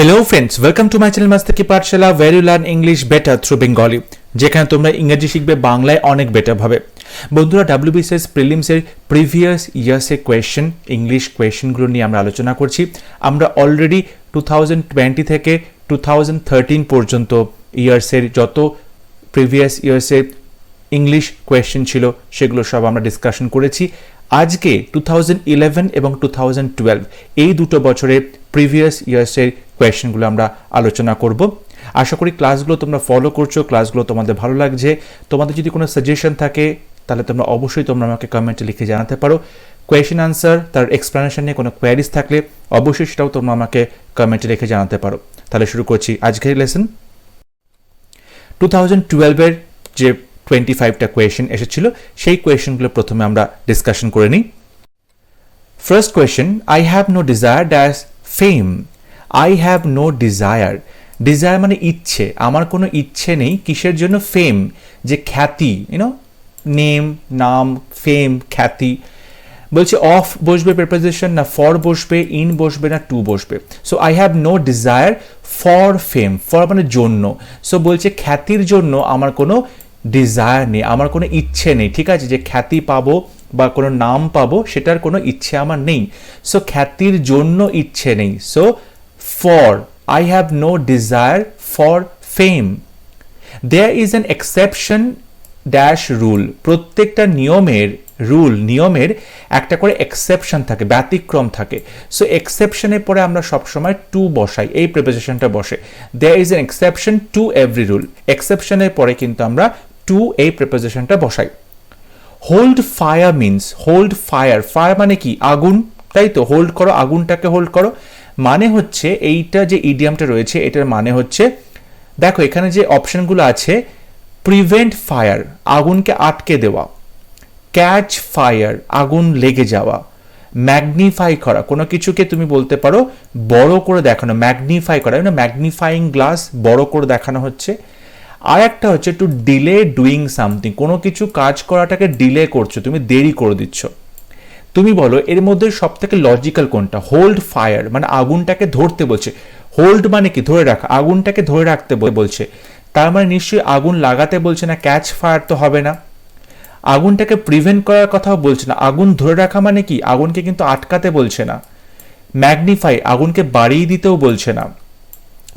Hello friends, welcome to my channel Mastaki Pathshala where you learn English better through Bengali যেখানে তোমরা ইংরেজি শিখবে বাংলায় অনেক বেটার ভাবে। বন্ধুরা WBCS প্রিলিমস এর প্রিভিয়াস ইয়ার্স এর কোয়েশ্চেন ইংলিশ কোয়েশ্চেনগুলো নিয়ে আমরা আলোচনা করছি। আমরা অলরেডি 2020 থেকে 2013 পর্যন্ত ইয়ার্সের যত প্রিভিয়াস ইয়ার্সের ইংলিশ কোয়েশ্চেন ছিল সেগুলো সব আমরা ডিসকাশন করেছি। আজকে 2011 এবং 2012 এই দুটো বছরের প্রিভিয়াস ইয়ার্সের কোয়েশ্চেনগুলো আমরা আলোচনা করব। আশা করি ক্লাসগুলো তোমরা ফলো করছো, ক্লাসগুলো তোমাদের ভালো লাগছে। তোমাদের যদি কোনো সাজেশন থাকে তাহলে তোমরা অবশ্যই আমাকে কমেন্টে লিখে জানাতে পারো। কোয়েশ্চেন আনসার তার এক্সপ্লেনেশন নিয়ে কোনো কোয়ারিজ থাকলে অবশ্যই সেটাও তোমরা আমাকে কমেন্টে লিখে জানাতে পারো। তাহলে শুরু করছি আজকের লেসন। 2012 এর যে 25টা কোয়েশ্চেন এসেছিল সেই কোয়েশ্চেনগুলো প্রথমে আমরা ডিসকাশন করে নিই। First question, I have no desire dash fame. I have no desire, desire মানে ইচ্ছে, আমার কোনো ইচ্ছে নেই কিসের জন্য? ফেম, যে খ্যাতি, নেম, নাম, ফেম, খ্যাতি। বলছে অফ বসবে প্রিপোজিশন, না ফর বসবে, ইন বসবে, না টু বসবে। So I have no desire for fame, for মানে জন্য। সো বলছে খ্যাতির জন্য আমার কোনো ডিজায়ার নেই, আমার কোনো ইচ্ছে নেই। ঠিক আছে, যে খ্যাতি পাবো বা কোনো নাম পাবো সেটার কোনো ইচ্ছে আমার নেই। সো খ্যাতির জন্য ইচ্ছে নেই। So for, I have no desire for fame. There is an exception dash rule. প্রত্যেকটা নিয়মের একটা করে এক্সেপশন থাকে, ব্যতিক্রম থাকে। সো এক্সেপশনের পরে আমরা সবসময় টু বসাই, এই প্রিপোজিশনটা বসে। There is an exception to every rule. এক্সেপশনের পরে কিন্তু আমরা টু এই প্রিপোজিশনটা বসাই। Hold fire means, hold fire, fire মানে কি? আগুন, তাই তো? হোল্ড করো, আগুনটাকে হোল্ড করো। মানে হচ্ছে এইটা যে ইডিয়ামটা রয়েছে এটার মানে হচ্ছে, দেখো এখানে যে অপশনগুলো আছে, প্রিভেন্ট ফায়ার আগুনকে আটকে দেওয়া, ক্যাচ ফায়ার আগুন লেগে যাওয়া, ম্যাগনিফাই করা কোনো কিছুকে তুমি বলতে পারো বড় করে দেখানো, ম্যাগনিফাই করা, ম্যাগনিফাইং গ্লাস বড় করে দেখানো হচ্ছে। আর একটা হচ্ছে টু ডিলে ডুইং সামথিং, কোনো কিছু কাজ করাটাকে ডিলে করছো, তুমি দেরি করে দিচ্ছ। তুমি বলো এর মধ্যে সব থেকে লজিক্যাল কোনটা? হোল্ড ফায়ার মানে আগুনটাকে ধরতে বলছে। হোল্ড মানে কি? ধরে রাখা, আগুনটাকে ধরে রাখতে বলছে। তার মানে নিশ্চয়ই আগুন লাগাতে বলছে না, ক্যাচ ফায়ার তো হবে না। আগুনটাকে প্রিভেন্ট করার কথাও বলছে না। আগুন ধরে রাখা মানে কি? আগুনকে কিন্তু আটকাতে বলছে না। ম্যাগনিফাই আগুনকে বাড়িয়ে দিতেও বলছে না।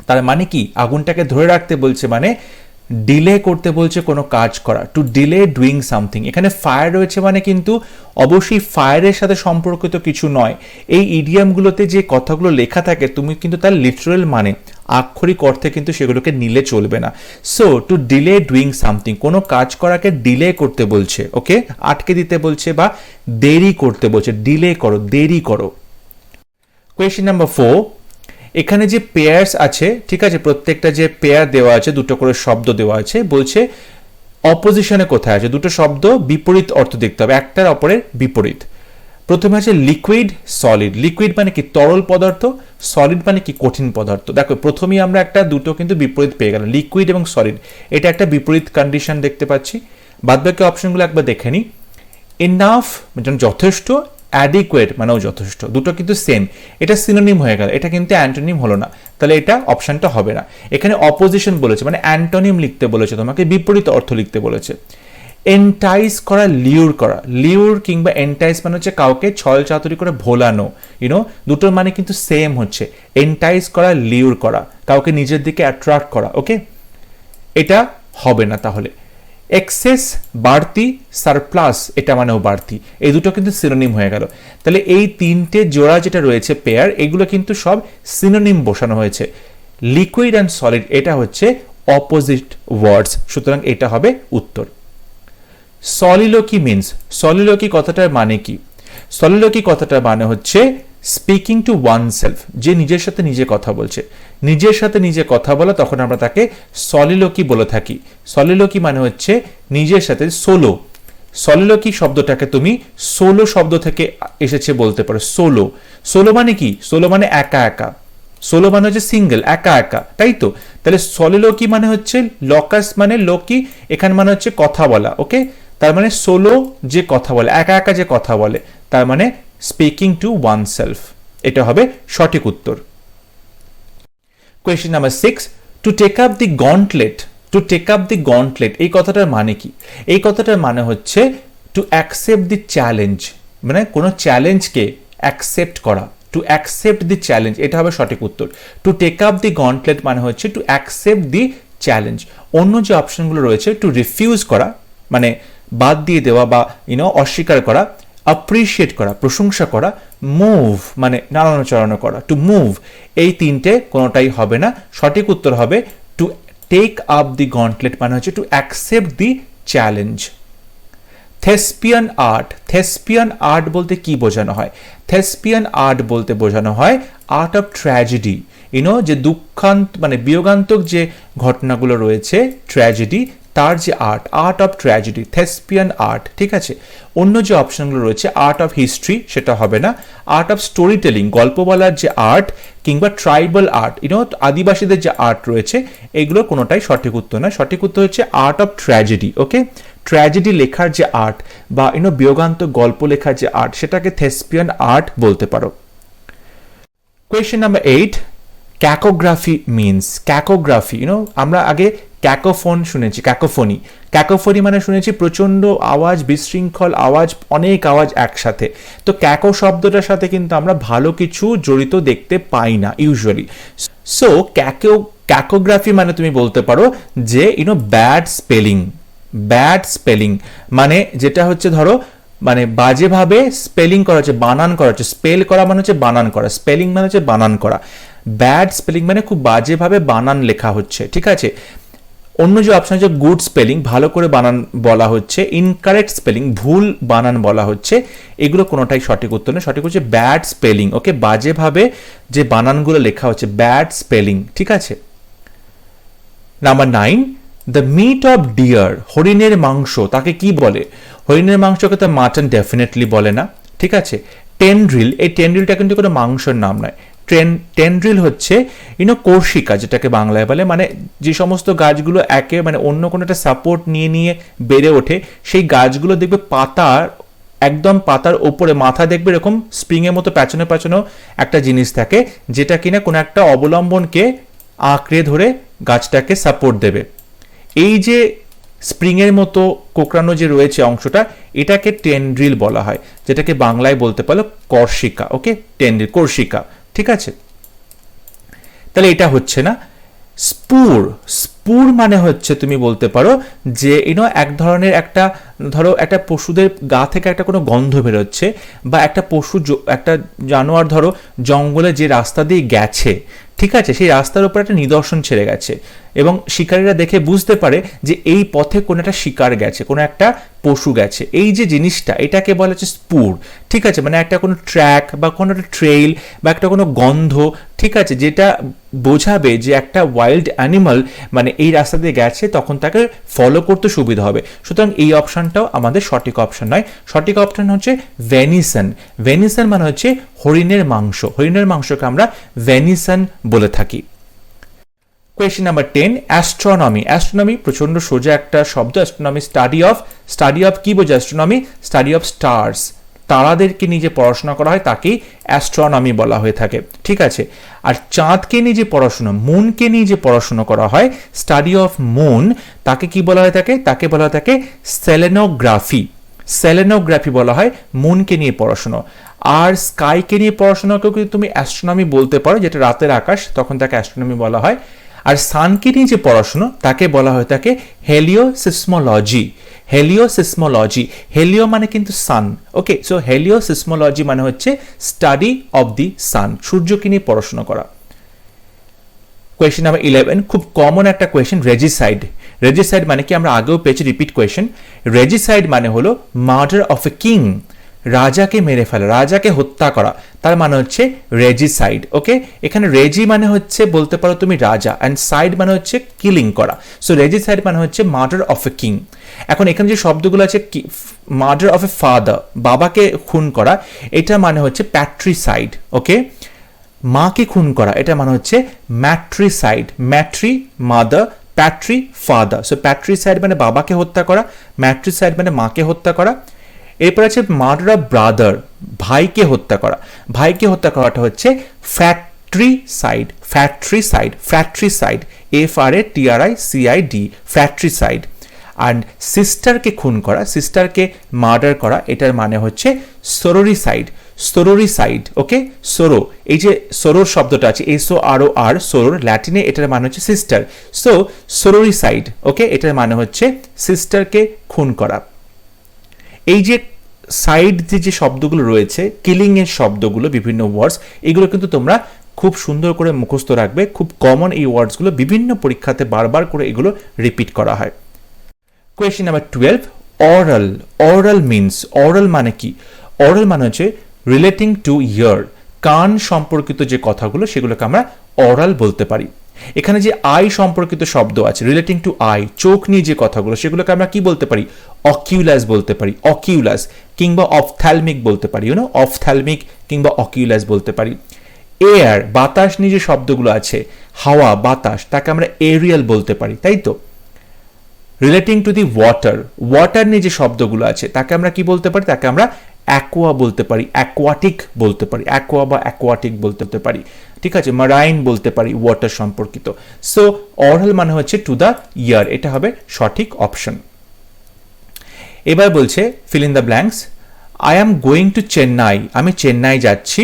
তার মানে কি? আগুনটাকে ধরে রাখতে বলছে মানে ডিলে করতে বলছে কোনো কাজ করা, টু ডিলে ডুইং সামথিং। এখানে ফায়ার রয়েছে মানে কিন্তু অবশ্যই ফায়ারের সাথে সম্পর্কিত কিছু নয়। এই ইডিয়ামগুলোতে যে কথাগুলো লেখা থাকে তুমি কিন্তু তার লিটারাল মানে আক্ষরিক অর্থে কিন্তু সেগুলোকে নিলে চলবে না। So two delay doing something, কোনো কাজ করাকে ডিলে করতে বলছে, ওকে, আটকে দিতে বলছে বা দেরি করতে বলছে। ডিলে করো, দেরি করো। কোয়েশ্চেন নাম্বার 4, এখানে যে পেয়ার্স আছে, ঠিক আছে, প্রত্যেকটা যে পেয়ার দেওয়া আছে, দুটো করে শব্দ দেওয়া আছে, বলছে অপোজিশনে কোথায় আছে। দুটো শব্দ বিপরীত অর্থ দেখতে হবে, একটার অপরের বিপরীত। প্রথমে আছে লিকুইড সলিড। লিকুইড মানে কি? তরল পদার্থ। সলিড মানে কি? কঠিন পদার্থ। দেখো প্রথমেই আমরা দুটো কিন্তু বিপরীত পেয়ে গেলাম, লিকুইড এবং সলিড। এটা একটা বিপরীত কন্ডিশন দেখতে পাচ্ছি। বাদবাকি অপশনগুলো একবার দেখে নিই। এনাফ মানে যথেষ্ট, অ্যাডিকুয়েট মানেও যথেষ্ট, দুটো কিন্তু সেম। এটা সিনোনিম হয়ে গেল, এটা কিন্তু অ্যান্টোনিম হলো না, তাহলে এটা অপশনটা হবে না। এখানে অপোজিশন বলেছে মানে অ্যান্টোনিম লিখতে বলেছে, তোমাকে বিপরীত অর্থ লিখতে বলেছে। এন্টাইস করা, লিউর করা। লিউর কিংবা এন্টাইস মানে হচ্ছে কাউকে ছল চাতুরি করে ভোলানো, দুটোর মানে কিন্তু সেম হচ্ছে। এন্টাইস করা, লিউর করা, কাউকে নিজের দিকে অ্যাট্রাক্ট করা, ওকে, এটা হবে না। তাহলে এক্সেস বাড়তি, সারপ্লাস এটা মানেও বাড়তি, এই দুটো কিন্তু সিনোনিম হয়ে গেল। তাহলে এই তিনটে জোড়া যেটা রয়েছে পেয়ার, এগুলো কিন্তু সব সিনোনিম বসানো হয়েছে। লিকুইড অ্যান্ড সলিড এটা হচ্ছে অপোজিট ওয়ার্ডস, সুতরাং এটা হবে উত্তর। সলিলোকি মিনস, সলিলোকি কথাটার মানে কি? সলিলোকি কথাটার মানে হচ্ছে স্পিকিং টু ওয়ান সেলফ, যে নিজের সাথে নিজে কথা বলছে। নিজের সাথে নিজে কথা বলা, তখন আমরা তাকে সলিলোকি বলে থাকি। সলিলোকি মানে হচ্ছে নিজের সাথে সোলো। সলিলোকি শব্দটাকে তুমি সোলো শব্দ থেকে এসেছে বলতে পারো। সোলো, সোলো মানে কি? সোলো মানে একা একা, সোলো মানে হচ্ছে সিঙ্গেল, একা একা, তাই তো? তাহলে সলিলোকি মানে হচ্ছে লকাস মানে লোকি, এখানে মানে হচ্ছে কথা বলা, ওকে। তার মানে সোলো যে কথা বলে, একা একা যে কথা বলে, তার মানে স্পিকিং টু ওয়ান সেলফ, এটা হবে সঠিক উত্তর। Question number 6, to take up the gauntlet, to take up the gauntlet এই কথাটার মানে কি? এই কথাটার মানে হচ্ছে টু অ্যাকসেপ্ট দি চ্যালেঞ্জ, মানে কোনো চ্যালেঞ্জকে অ্যাকসেপ্ট করা, টু অ্যাকসেপ্ট দি চ্যালেঞ্জ, এটা হবে সঠিক উত্তর। To take up the gauntlet মানে হচ্ছে টু অ্যাকসেপ্ট দি চ্যালেঞ্জ। অন্য যে অপশনগুলো রয়েছে, টু রিফিউজ করা মানে বাদ দিয়ে দেওয়া বা অস্বীকার করা, অ্যাপ্রিসিয়েট করা প্রশংসা করা, মুভ মানে নাড়ানো চাড়ানো করা, টু মুভ, এই তিনটে কোনোটাই হবে না। সঠিক উত্তর হবে to take up the gauntlet মানে হচ্ছে to accept the challenge. Thespian art, thespian art বলতে কি বোঝানো হয়? থেসপিয়ান আর্ট বলতে বোঝানো হয় আর্ট অফ ট্র্যাজেডি, যে দুঃখান্ত মানে বিয়োগান্তক যে ঘটনাগুলো রয়েছে ট্র্যাজেডি, তার যে art, art of tragedy, থেসপিয়ান art, ঠিক আছে। অন্য যে অপশনগুলো রয়েছে, আর্ট অফ হিস্ট্রি সেটা হবে না, আর্ট অফ স্টোরি টেলিং গল্প বলার যে আর্ট, কিংবা ট্রাইবাল আর্ট আদিবাসীদের যে আর্ট রয়েছে, এগুলো কোনোটাই সঠিক উত্তর না। সঠিক উত্তর হচ্ছে art of tragedy. Okay, tragedy লেখার যে আর্ট বা বিয়োগান্তক গল্প লেখার যে আর্ট, সেটাকে থেসপিয়ান আর্ট বলতে পারো। কোয়েশ্চেন নাম্বার 8, ক্যাকোগ্রাফি মিনস, ক্যাকোগ্রাফি আমরা আগে ক্যাকোফোন শুনেছি, ক্যাকোফোনি, ক্যাকোফোনি মানে শুনেছি প্রচণ্ড আওয়াজ, বিশৃঙ্খল আওয়াজ, অনেক আওয়াজ একসাথে। তো ক্যাকো শব্দটার সাথে কিন্তু আমরা ভালো কিছু জড়িত দেখতে পাই না ইউজুয়ালি। সো ক্যাকোগ্রাফি মানে তুমি বলতে পারো যে ব্যাড স্পেলিং, ব্যাড স্পেলিং মানে যেটা হচ্ছে ধরো মানে বাজেভাবে স্পেলিং করা হচ্ছে, বানান করা হচ্ছে, স্পেল করা মানে হচ্ছে বানান করা, স্পেলিং মানে হচ্ছে বানান করা, ব্যাড স্পেলিং মানে খুব বাজেভাবে বানান লেখা হচ্ছে, ঠিক আছে। অন্য যে অপশন আছে গুড স্পেলিং, ভালো করে বানান বলা হচ্ছে, ইনকারেক্ট স্পেলিং ভুল বানান বলা হচ্ছে, এগুলো কোনোটাই সঠিক উত্তর নয়। সঠিক হচ্ছে ব্যাড স্পেলিং। ওকে, বাজেভাবে যে বানানগুলো লেখা হচ্ছে, ব্যাড স্পেলিং, ঠিক আছে। Number 9, the meat of deer, হরিণের মাংস তাকে কি বলে? হরিণের মাংসকে তো মাটন ডেফিনেটলি বলে না, ঠিক আছে। টেন্ড্রিল, এই টেন্ড্রিলটা কিন্তু কোনো মাংসের নাম নয়। টেন্ড্রিল হচ্ছে কোর্সিকা, যেটাকে বাংলায় বলে, মানে যে সমস্ত গাছগুলো একে মানে অন্য কোনো একটা সাপোর্ট নিয়ে নিয়ে বেড়ে ওঠে, সেই গাছগুলো দেখবে পাতার একদম পাতার ওপরে মাথা দেখবে এরকম স্প্রিংয়ের মতো প্যাঁচানো প্যাঁচানো একটা জিনিস থাকে, যেটা কিনা কোনো একটা অবলম্বনকে আঁকড়ে ধরে গাছটাকে সাপোর্ট দেবে। এই যে স্প্রিংয়ের মতো কোঁকড়ানো যে রয়েছে অংশটা, এটাকে টেন্ড্রিল বলা হয়, যেটাকে বাংলায় বলতে পারো কর্ষিকা। ওকে, টেন্ড্রিল, কোর্সিকা, ঠিক আছে। তাহলে এটা হচ্ছে না। স্পুর, স্পুর মানে হচ্ছে তুমি বলতে পারো যে এক ধরনের একটা ধরো একটা পশুদের গা থেকে একটা কোনো গন্ধ বেরোচ্ছে, বা একটা পশু একটা জানোয়ার ধরো জঙ্গলে যে রাস্তা দিয়ে গেছে, ঠিক আছে, সেই রাস্তার উপর একটা নিদর্শন ছেড়ে গেছে এবং শিকারীরা দেখে বুঝতে পারে যে এই পথে কোনো একটা শিকার গেছে, কোনো একটা পশু গেছে। এই যে জিনিসটা, এটাকে বলা হচ্ছে স্পুর, ঠিক আছে। মানে একটা কোনো ট্র্যাক বা কোনো একটা ট্রেইল বা একটা কোনো গন্ধ, ঠিক আছে, যেটা বোঝাবে যে একটা ওয়াইল্ড অ্যানিমাল মানে এই রাস্তা দিয়ে গেছে, তখন তাকে ফলো করতে সুবিধা হবে। সুতরাং এই অপশনটাও আমাদের সঠিক অপশন নয়। সঠিক অপশন হচ্ছে ভেনিসন। ভেনিসন মানে হচ্ছে হরিণের মাংস। হরিণের মাংসকে আমরা ভেনিসন বলে থাকি। Question number 10, astronomy. অ্যাস্ট্রোনমি প্রচন্ড সোজা একটা শব্দ। অ্যাস্ট্রোনমি স্টাডি অফ কি বোঝায়? অ্যাস্ট্রোনমি স্টাডি অফ স্টার্স, তারাদেরকে নিয়ে যে পড়াশোনা করা হয় তাকেই অ্যাস্ট্রোনমি বলা হয়ে থাকে, ঠিক আছে। আর চাঁদকে নিয়ে যে পড়াশোনা, মুনকে নিয়ে যে পড়াশোনা করা হয়, স্টাডি অফ মুন, তাকে কি বলা হয়ে থাকে? তাকে বলা হয়ে থাকে সেলেনোগ্রাফি। সেলেনোগ্রাফি বলা হয় মুনকে নিয়ে পড়াশোনা। আর স্কাইকে নিয়ে পড়াশোনাকেও কিন্তু তুমি অ্যাস্ট্রোনমি বলতে পারো, যেটা রাতের আকাশ, তখন তাকে অ্যাস্ট্রোনমি বলা হয়। আর সানকে নিয়ে যে পড়াশোনা, তাকে বলা হয়ে থাকে হেলিওসিসমোলজি। হেলিওসিসমোলজি, হেলিও মানে কিন্তু সান। ওকে, সো হেলিওসিসমোলজি মানে হচ্ছে স্টাডি অফ দি সান, সূর্যকে নিয়ে পড়াশোনা করা। কোয়েশ্চেন নাম্বার 11, খুব কমন একটা কোয়েশ্চেন, রেজিসাইড। রেজিসাইড মানে কি? আমরা আগেও পেয়েছি, রিপিট কোয়েশ্চেন। রেজিসাইড মানে হলো মার্ডার অফ এ কিং, রাজাকে মেরে ফেলা, রাজাকে হত্যা করা, তার মানে হচ্ছে রেজিসাইড। ওকে, এখানে রেজি মানে হচ্ছে বলতে পারো তুমি রাজা, অ্যান্ড সাইড মানে হচ্ছে কিলিং করা। সো রেজিসাইড মানে হচ্ছে মার্ডার অফ এ কিং। এখন এখানে যে শব্দগুলো আছে, মার্ডার অফ এ ফাদার, বাবাকে খুন করা, এটা মানে হচ্ছে প্যাট্রিসাইড। ওকে, মাকে খুন করা, এটা মানে হচ্ছে ম্যাট্রিসাইড। ম্যাট্রি মাদার, প্যাট্রি ফাদার। সো প্যাট্রিসাইড মানে বাবাকে হত্যা করা, ম্যাট্রিসাইড মানে মাকে হত্যা করা। এরপর আছে মার্ডার অফ ব্রাদার, ভাইকে হত্যা করা। ভাইকে হত্যা করাটা হচ্ছে ফ্যাট্রিসাইড, ফ্যাট্রিসাইড, ফ্যাট্রিসাইড, FRATRICID, ফ্যাট্রিসাইড। অ্যান্ড সিস্টারকে খুন করা, সিস্টারকে মার্ডার করা, এটার মানে হচ্ছে সোরোরিসাইড, সোরোরিসাইড। ওকে, সোরো, এই যে সোরোর শব্দটা আছে, SOROR, সোরোর, ল্যাটিনে এটার মানে হচ্ছে সিস্টার। সো সোরোরিসাইড, ওকে, এটার মানে হচ্ছে সিস্টারকে খুন করা। এই যে সাইড যে শব্দগুলো রয়েছে, কিলিং এর শব্দগুলো, বিভিন্ন ওয়ার্ডস, এগুলো কিন্তু তোমরা খুব সুন্দর করে মুখস্থ রাখবে। খুব কমন এই ওয়ার্ডসগুলো, বিভিন্ন পরীক্ষাতে বারবার করে এগুলো রিপিট করা হয়। Question number 12, oral. Oral means, oral মানে কি? অরাল মানে হচ্ছে রিলেটিং টু ইয়ার, কান সম্পর্কিত যে কথাগুলো সেগুলোকে আমরা অরাল বলতে পারি। এখানে যে আই সম্পর্কিত শব্দ আছে, রিলেটিং টু আই, চোখ নিয়ে যে কথাগুলো, সেগুলোকে আমরা কি বলতে পারি? অকিউলাস বলতে পারি, অকিউলাস, কিংবা অফথ্যালমিক বলতে পারি, অফথ্যালমিক কিংবা অকিউলাস বলতে পারি। এয়ার, বাতাস নিয়ে যে শব্দগুলো আছে, হাওয়া, বাতাস, তাকে আমরা এরিয়াল বলতে পারি, তাই তো? Relating to the water, water নিয়ে যে শব্দগুলো আছে তাকে আমরা কি বলতে পারি? তাকে আমরা অ্যাকোয়া বলতে পারি, অ্যাকোয়াটিক বলতে পারি, অ্যাকোয়া বা অ্যাকোয়াটিক বলতে পারি, ঠিক আছে? মারাইন বলতে পারি, ওয়াটার সম্পর্কিত। সো অরাল মানে হচ্ছে টু দ্য ইয়ার, এটা হবে সঠিক অপশন। এবার বলছে fill in the blanks. I am going to Chennai, আমি চেন্নাই যাচ্ছি,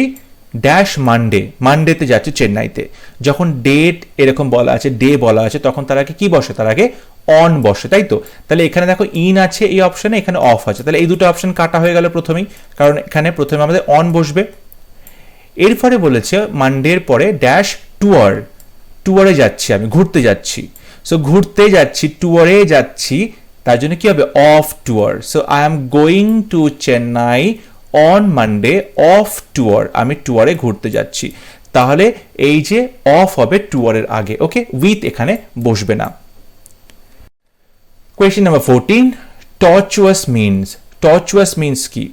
ড্যাশ মানডে, মানডেতে যাচ্ছে চেন্নাইতে। যখন ডেট এরকম বলা আছে, ডে বলা আছে, তখন তার আগে কি বসে? তার আগে অন বসে, তাই তো? তাহলে এখানে দেখো ইন আছে এই অপশনে, এখানে অফ আছে, তাহলে এই দুটো অপশন কাটা হয়ে গেল প্রথমেই, কারণ এখানে প্রথমে আমাদের অন বসবে। এরপরে বলেছে মানডের পরে ড্যাশ টুয়ার, টুয়ারে যাচ্ছি, আমি ঘুরতে যাচ্ছি। সো ঘুরতে যাচ্ছি, টুয়ারে যাচ্ছি, তার জন্য কি হবে? Of tour. So I am going to Chennai on Monday of tour, আমি টুয়ারে ঘুরতে যাচ্ছি। তাহলে এই যে অফ হবে টুয়ারের আগে, ওকে, উইথ এখানে বসবে না। Question number 14, tortuous means. Tortuous means কি?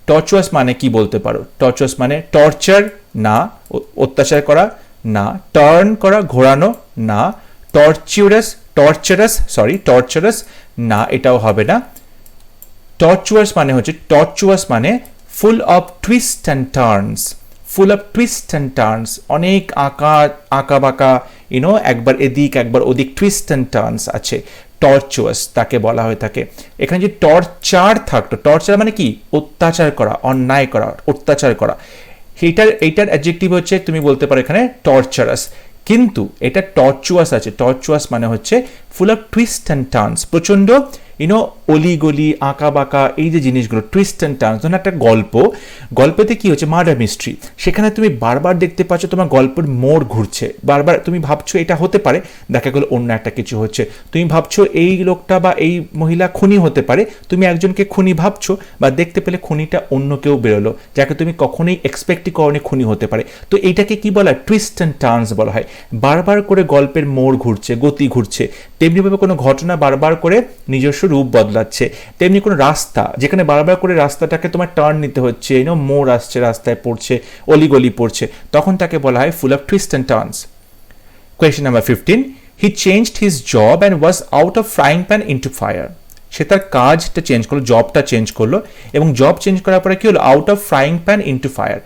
টর্চুয়াস মানে কি বলতে পারো? টর্চুয়াস মানে টর্চার না, অত্যাচার করা না, টার্ন করা, ঘোরানো না, টর্চুরাস, টর্চারাস, সরি, টর্চারাস না, এটাও হবে না। টর্চুয়াস মানে হচ্ছে, টর্চুয়াস মানে ফুল of twist and turns, full of twist and turns, অনেক আঁকা বাঁকা, একবার এদিক একবার ওদিক, টুইস্ট অ্যান্ড টার্নস আছে, টর্চুয়াস তাকে বলা হয়ে থাকে। এখানে যে টর্চার থাকতো, টর্চার মানে কি? অত্যাচার করা, অন্যায় করা, অত্যাচার করা। এইটার অ্যাডজেক্টিভ হচ্ছে, তুমি বলতে পারো এখানে টর্চারাস, কিন্তু এটা টর্চুয়াস আছে। টর্চুয়াস মানে হচ্ছে ফুল অফ টুইস্ট অ্যান্ড টার্নস, প্রচন্ড অলিগলি, আঁকা বাঁকা, এই যে জিনিসগুলো, টুইস্ট অ্যান্ড টার্নস। ধরুন একটা গল্পেতে কি হচ্ছে? মার্ডার মিস্ট্রি, সেখানে তুমি বারবার দেখতে পাচ্ছ তোমার গল্পের মোড় ঘুরছে, বারবার তুমি ভাবছো এটা হতে পারে, দেখা গেল অন্য একটা কিছু হচ্ছে। তুমি ভাবছো এই লোকটা বা এই মহিলা খুনি হতে পারে, তুমি একজনকে খুনি ভাবছো, বা দেখতে পেলে খুনিটা অন্য কেউ বেরোলো, যাকে তুমি কখনোই এক্সপেক্টই করনি খুনি হতে পারে। তো এইটাকে কি বলা হয়? টুইস্ট অ্যান্ড টার্নস বলা হয়। বারবার করে গল্পের মোড় ঘুরছে, গতি ঘুরছে। তেমনিভাবে কোনো ঘটনা বারবার করে নিজস্ব রূপ বদলাচ্ছে। তেমনি কোনো রাস্তা, যেখানে বারবার করে রাস্তাটাকে তোমার টার্ন নিতে হচ্ছে, মোড় আসছে, রাস্তায় পড়ছে, অলিগলি পড়ছে, তখন তাকে বলা হয় full of twist and turns. Question number 15, he changed his job and was out of frying pan into fire. সে তার কাজটা চেঞ্জ করলো, জবটা চেঞ্জ করলো, এবং জব চেঞ্জ করার পরে কি হলো? Out of frying pan into fire.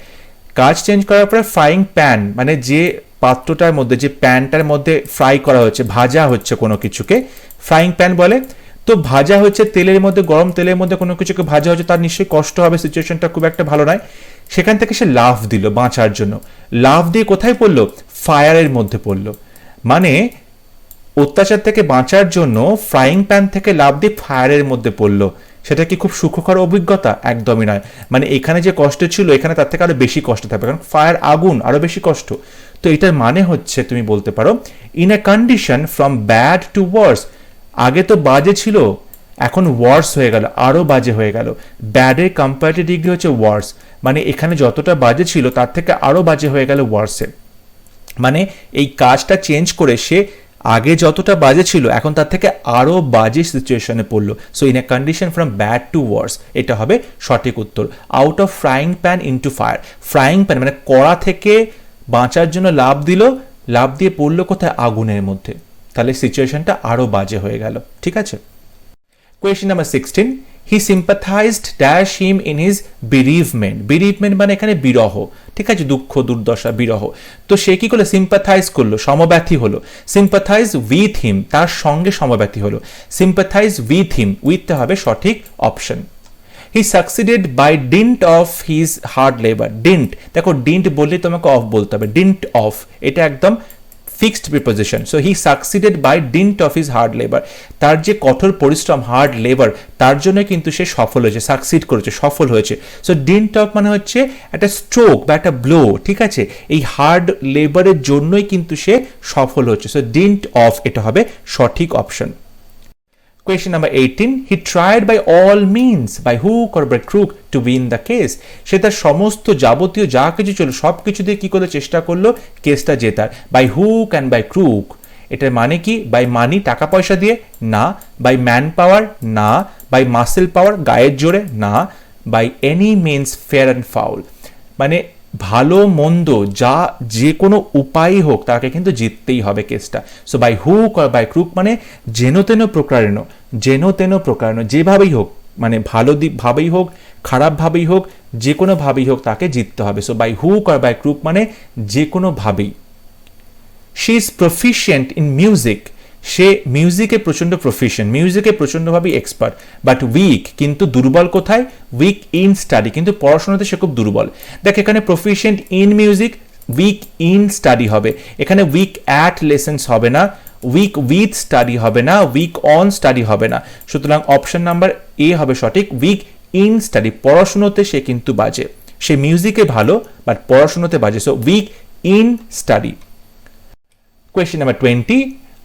কাজ চেঞ্জ করার পরে ফ্রাইং প্যান মানে যে পাত্রটার মধ্যে, যে প্যানটার মধ্যে ফ্রাই করা হচ্ছে, ভাজা হচ্ছে কোনো কিছুকে, ফ্রাইং প্যান বলে। তো ভাজা হচ্ছে তেলের মধ্যে, গরম তেলের মধ্যে কোনো কিছুকে ভাজা হচ্ছে, তার নিশ্চয়ই কষ্ট হবে, সিচুয়েশনটা খুব একটা ভালো নয়। সেখান থেকে সে লাফ দিল বাঁচার জন্য। লাফ দিয়ে কোথায় পড়লো? ফায়ারের মধ্যে পড়লো। মানে অত্যাচার থেকে বাঁচার জন্য ফ্রাইং প্যান থেকে লাফ দিয়ে ফায়ারের মধ্যে পড়লো। সেটা কি খুব সুখকর অভিজ্ঞতা? একদমই নয়। মানে এখানে যে কষ্ট ছিল, এখানে তার থেকে আরো বেশি কষ্ট থাকবে, কারণ ফায়ার, আগুন, আরো বেশি কষ্ট। তো এটার মানে হচ্ছে, তুমি বলতে পারো in a condition from bad to worse. আগে তো বাজে ছিল, এখন ওয়ার্স হয়ে গেল, আরো বাজে হয়ে গেল। ব্যাডের কম্পারেটিভ ডিগ্রি হচ্ছে ওয়ার্স, মানে এখানে যতটা বাজে ছিল তার থেকে আরো বাজে হয়ে গেল ওয়ার্সে। মানে এই কাজটা চেঞ্জ করে সে আগে যতটা বাজে ছিল এখন তার থেকে আরো বাজে সিচুয়েশনে পড়লো। So in a condition from bad to worse, এটা হবে সঠিক উত্তর। Out of frying pan into fire, frying pan মানে কড়া থেকে বাঁচার জন্য লাফ দিল, লাফ দিয়ে পড়লো কোথায়? আগুনের মধ্যে। তাহলে সিচুয়েশনটা আরো বাজে হয়ে গেল, ঠিক আছে? Question number 16, he sympathised dash him in his bereavement, bereavement মানে এখানে বিরহ, ঠিক আছে, দুঃখ দুর্দশা বিরহ। তো সে কি করলো, সিম্পাথাইজ করলো, সমব্যথী হলো। সিম্পাথাইজ উইথ হিম, তার সঙ্গে সমব্যথী হলো। সিম্পাথাইজ উইথ হিম, উইথটা হবে সঠিক option. He succeeded by dint of his hard labour, dint, দেখো ডিন্ট বললে তোমাকে অফ বলতে হবে, ডিন্ট অফ এটা একদম fixed preposition. So he succeeded by dint of his hard labour, তার যে কঠোর পরিশ্রম হার্ড লেবার তার জন্য কিন্তু সে সফল হয়েছে, সাকসিড করেছে, সফল হয়েছে। সো ডিন্ট অফ মানে হচ্ছে একটা স্ট্রোক বা একটা ব্লো, ঠিক আছে, এই হার্ড লেবারের জন্যই কিন্তু সে সফল হচ্ছে। সো ডিন্ট অফ এটা হবে সঠিক option. Question number 18, he tried by all means, by hook or by crook, to win the case. সে তার সমস্ত যাবতীয় যা কিছু ছিল সব কিছু দিয়ে কি করে চেষ্টা করলো কেসটা জেতার। By hook and by crook, এটার মানে কি, বাই মানি টাকা পয়সা দিয়ে না, বাই ম্যান পাওয়ার না, বাই মাসেল পাওয়ার গায়ের জোরে না, by any means fair and foul, মানে ভালো মন্দ যা যে কোনো উপায়ই হোক তাকে কিন্তু জিততেই হবে কেসটা। So by hook R by crook মানে যেন তেন প্রকারেণ, যেন তেন প্রকারেণ, যেভাবেই হোক, মানে ভালো ভাবেই হোক খারাপভাবেই হোক যে কোনো ভাবেই হোক তাকে জিততে হবে। So by hook R by crook মানে যে কোনো ভাবেই। She is proficient in music, সে মিউজিকে প্রচণ্ড প্রফিশিয়েন্ট, মিউজিকে প্রচণ্ডভাবে এক্সপার্ট, বাট উইক, কিন্তু দুর্বল কোথায়, উইক ইন স্টাডি, কিন্তু পড়াশোনাতে সে খুব দুর্বল। দেখ এখানে proficient in music, weak in study হবে, এখানে উইক অ্যাট লেসেন্স হবে না, উইক উইথ স্টাডি হবে না, উইক অন স্টাডি হবে না। সুতরাং অপশন নাম্বার এ হবে সঠিক, উইক ইন স্টাডি, পড়াশোনাতে সে কিন্তু বাজে, সে মিউজিকে ভালো বাট পড়াশোনাতে বাজে। So weak in study. Question number 20,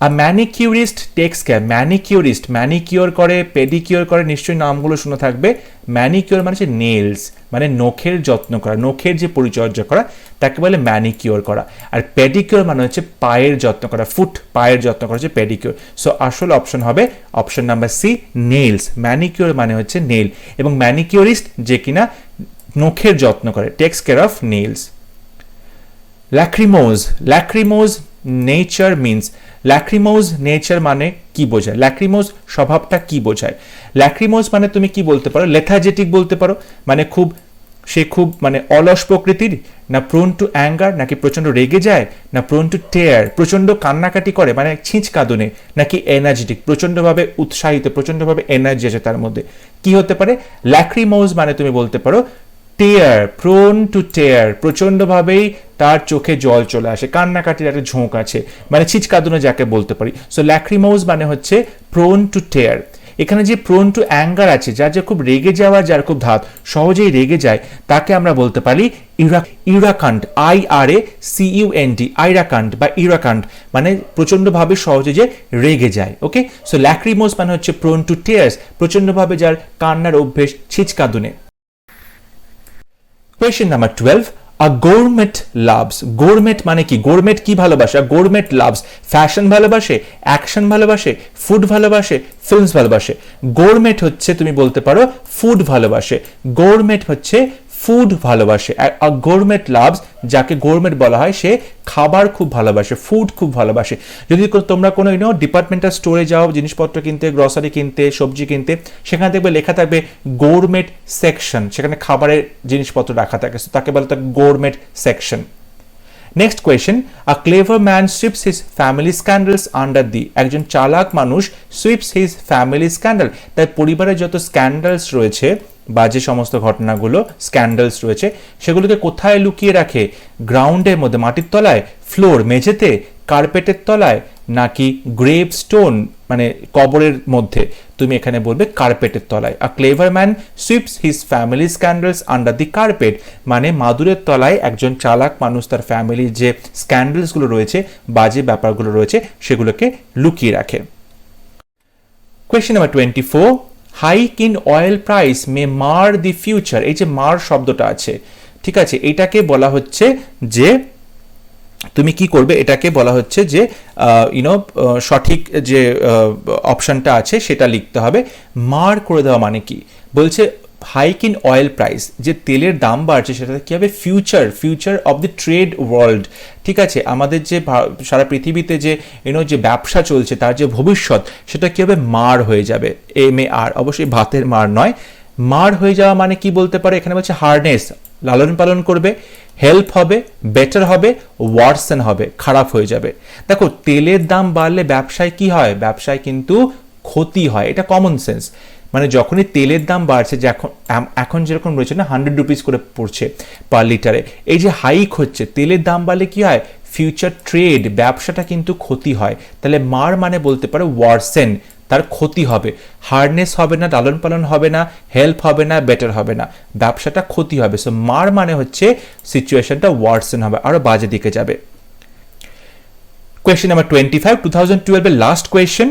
a manicurist takes care, manicurist manicure করে, পেডিকিওর করে, নিশ্চয়ই নামগুলো শুনে থাকবে। ম্যানিকিওর মানে হচ্ছে নেলস, মানে নখের যত্ন করা, নখের যে পরিচর্যা করা তাকে বলে ম্যানিকিওর করা। আর পেডিকিওর মানে হচ্ছে পায়ের যত্ন করা, ফুট পায়ের যত্ন করা হচ্ছে পেডিকিওর। সো আসল অপশন হবে option number C, nails. Manicure মানে হচ্ছে নেল, এবং ম্যানিকিওরিস্ট যে কিনা নখের যত্ন করে, takes care of nails. Lachrymose, lachrymose nature means, lachrymose nature মানে কি বোঝায়, ল্যাক্রিমোজ স্বভাবটা কি বোঝায়। ল্যাক্রিমোজ মানে তুমি কি বলতে পারো, লেথাজেটিক বলতে পারো, মানে খুব সে খুব মানে অলস প্রকৃতির, না প্রোন টু অ্যাঙ্গার নাকি প্রচণ্ড রেগে যায়, না প্রোন টু টেয়ার প্রচণ্ড কান্নাকাটি করে মানে ছিঁচ কাঁদুনে, নাকি এনার্জেটিক প্রচণ্ডভাবে উৎসাহিত, প্রচণ্ডভাবে এনার্জি আছে তার মধ্যে, কি হতে পারে। ল্যাক্রিমোজ মানে তুমি বলতে পারো টেয়ার, প্রোন টু টেয়ার, প্রচণ্ডভাবেই তার চোখে জল চলে আসে, কান্নাকাটির একটা ঝোঁক আছে, মানে ছিচকাদুনো যাকে বলতে পারি। সো ল্যাক্রিমোজ মানে হচ্ছে প্রোন টু টেয়ার। এখানে যে প্রোন টু অ্যাঙ্গার আছে, যার যে খুব রেগে যাওয়া, যার খুব ধাত সহজেই রেগে যায়, তাকে আমরা বলতে পারি ইরাকান্ড, IRACUND, আইরাকান্ড বা ইরাকান্ড, মানে প্রচণ্ডভাবে সহজে যে রেগে যায়। ওকে, সো ল্যাক্রিমোজ মানে হচ্ছে প্রোন টু টেয়ার্স, প্রচণ্ডভাবে যার কান্নার অভ্যেস, ছিচকাদুনে। কোয়েশ্চেন নাম্বার 12, আ গোরমেট লাভস, গোরমেট মানে কি, গোরমেট কি ভালোবাসে, গোরমেট লাভস ফ্যাশন ভালোবাসে, অ্যাকশন ভালোবাসে, ফুড ভালোবাসে, ফিল্মস ভালোবাসে। গোরমেট হচ্ছে তুমি বলতে পারো ফুড ভালোবাসে, গোরমেট হচ্ছে ফুড ভালোবাসে। গোরমেট লাভস, যাকে গোরমেট বলা হয় সে খাবার খুব ভালোবাসে, ফুড খুব ভালোবাসে। যদি তোমরা কোনো ডিপার্টমেন্টাল স্টোরে যাও জিনিসপত্র কিনতে, গ্রসারি কিনতে, সবজি কিনতে, সেখানে দেখবে লেখা থাকবে গোরমেট সেকশন, সেখানে খাবারের জিনিসপত্র রাখা থাকে, তাকে বলা থাকে gourmet section. Next question, a clever man sweeps his family scandals under the, একজন চালাক মানুষ সুইপস হিজ ফ্যামিলি স্ক্যান্ডাল, তার পরিবারের যত স্ক্যান্ডালস রয়েছে, বাজে সমস্ত ঘটনাগুলো স্ক্যান্ডালস রয়েছে, সেগুলোকে কোথায় লুকিয়ে রাখে, গ্রাউন্ডের মধ্যে মাটির তলায়, ফ্লোর মেঝেতে, কার্পেটের তলায়, নাকি গ্রেভ স্টোন মানে কবরের মধ্যে, তুমি এখানে বলবে কার্পেটের তলায়। A clever man sweeps his family scandals under the carpet, মানে মাদুরের তলায় একজন চালাক মানুষ তার ফ্যামিলির যে স্ক্যান্ডালসগুলো রয়েছে, বাজে ব্যাপারগুলো রয়েছে, সেগুলোকে লুকিয়ে রাখে। Question number 24, hike in oil price may mar the future, এই যে মার শব্দটা আছে, ঠিক আছে, এটাকে বলা হচ্ছে যে তুমি কি করবে, এটাকে বলা হচ্ছে যে সঠিক যে অপশনটা আছে সেটা লিখতে হবে। মার করে দেওয়া মানে কি, বলছে হাইক ইন অয়েল প্রাইস, যে তেলের দাম বাড়ছে সেটাতে কী হবে, future of the trade world, ঠিক আছে, আমাদের যে সারা পৃথিবীতে যে যে ব্যবসা চলছে তার যে ভবিষ্যৎ সেটা কী হবে, মার হয়ে যাবে, MAR, অবশ্যই ভাতের মার নয়। মার হয়ে যাওয়া মানে কি বলতে পারে, এখানে বলছে হার্ডনেস, লালন পালন করবে, হেল্প হবে, বেটার হবে, ওয়ার্সেন হবে, খারাপ হয়ে যাবে। দেখো তেলের দাম বাড়লে ব্যবসায় কি হয়, ব্যবসায় কিন্তু ক্ষতি হয়, এটা কমন সেন্স। মানে যখনই তেলের দাম বাড়ছে, যে এখন যেরকম রয়েছে না 100 রুপিস করে পড়ছে পার লিটারে, এই যে হাইক হচ্ছে, তেলের দাম বাড়লে কি হয়, ফিউচার ট্রেড, ব্যবসাটা কিন্তু ক্ষতি হয়। তাহলে মার মানে বলতে পারো ওয়ার্সেন, তার ক্ষতি হবে, হার্ডনেস হবে না, লালন পালন হবে না, হেল্প হবে না, বেটার হবে না, ব্যবসাটা ক্ষতি হবে। সো মার মানে হচ্ছে সিচুয়েশনটা ওয়ার্সেন হবে, আরো বাজে দিকে যাবে। কোয়েশ্চেন নাম্বার 25, 2012 এর last question.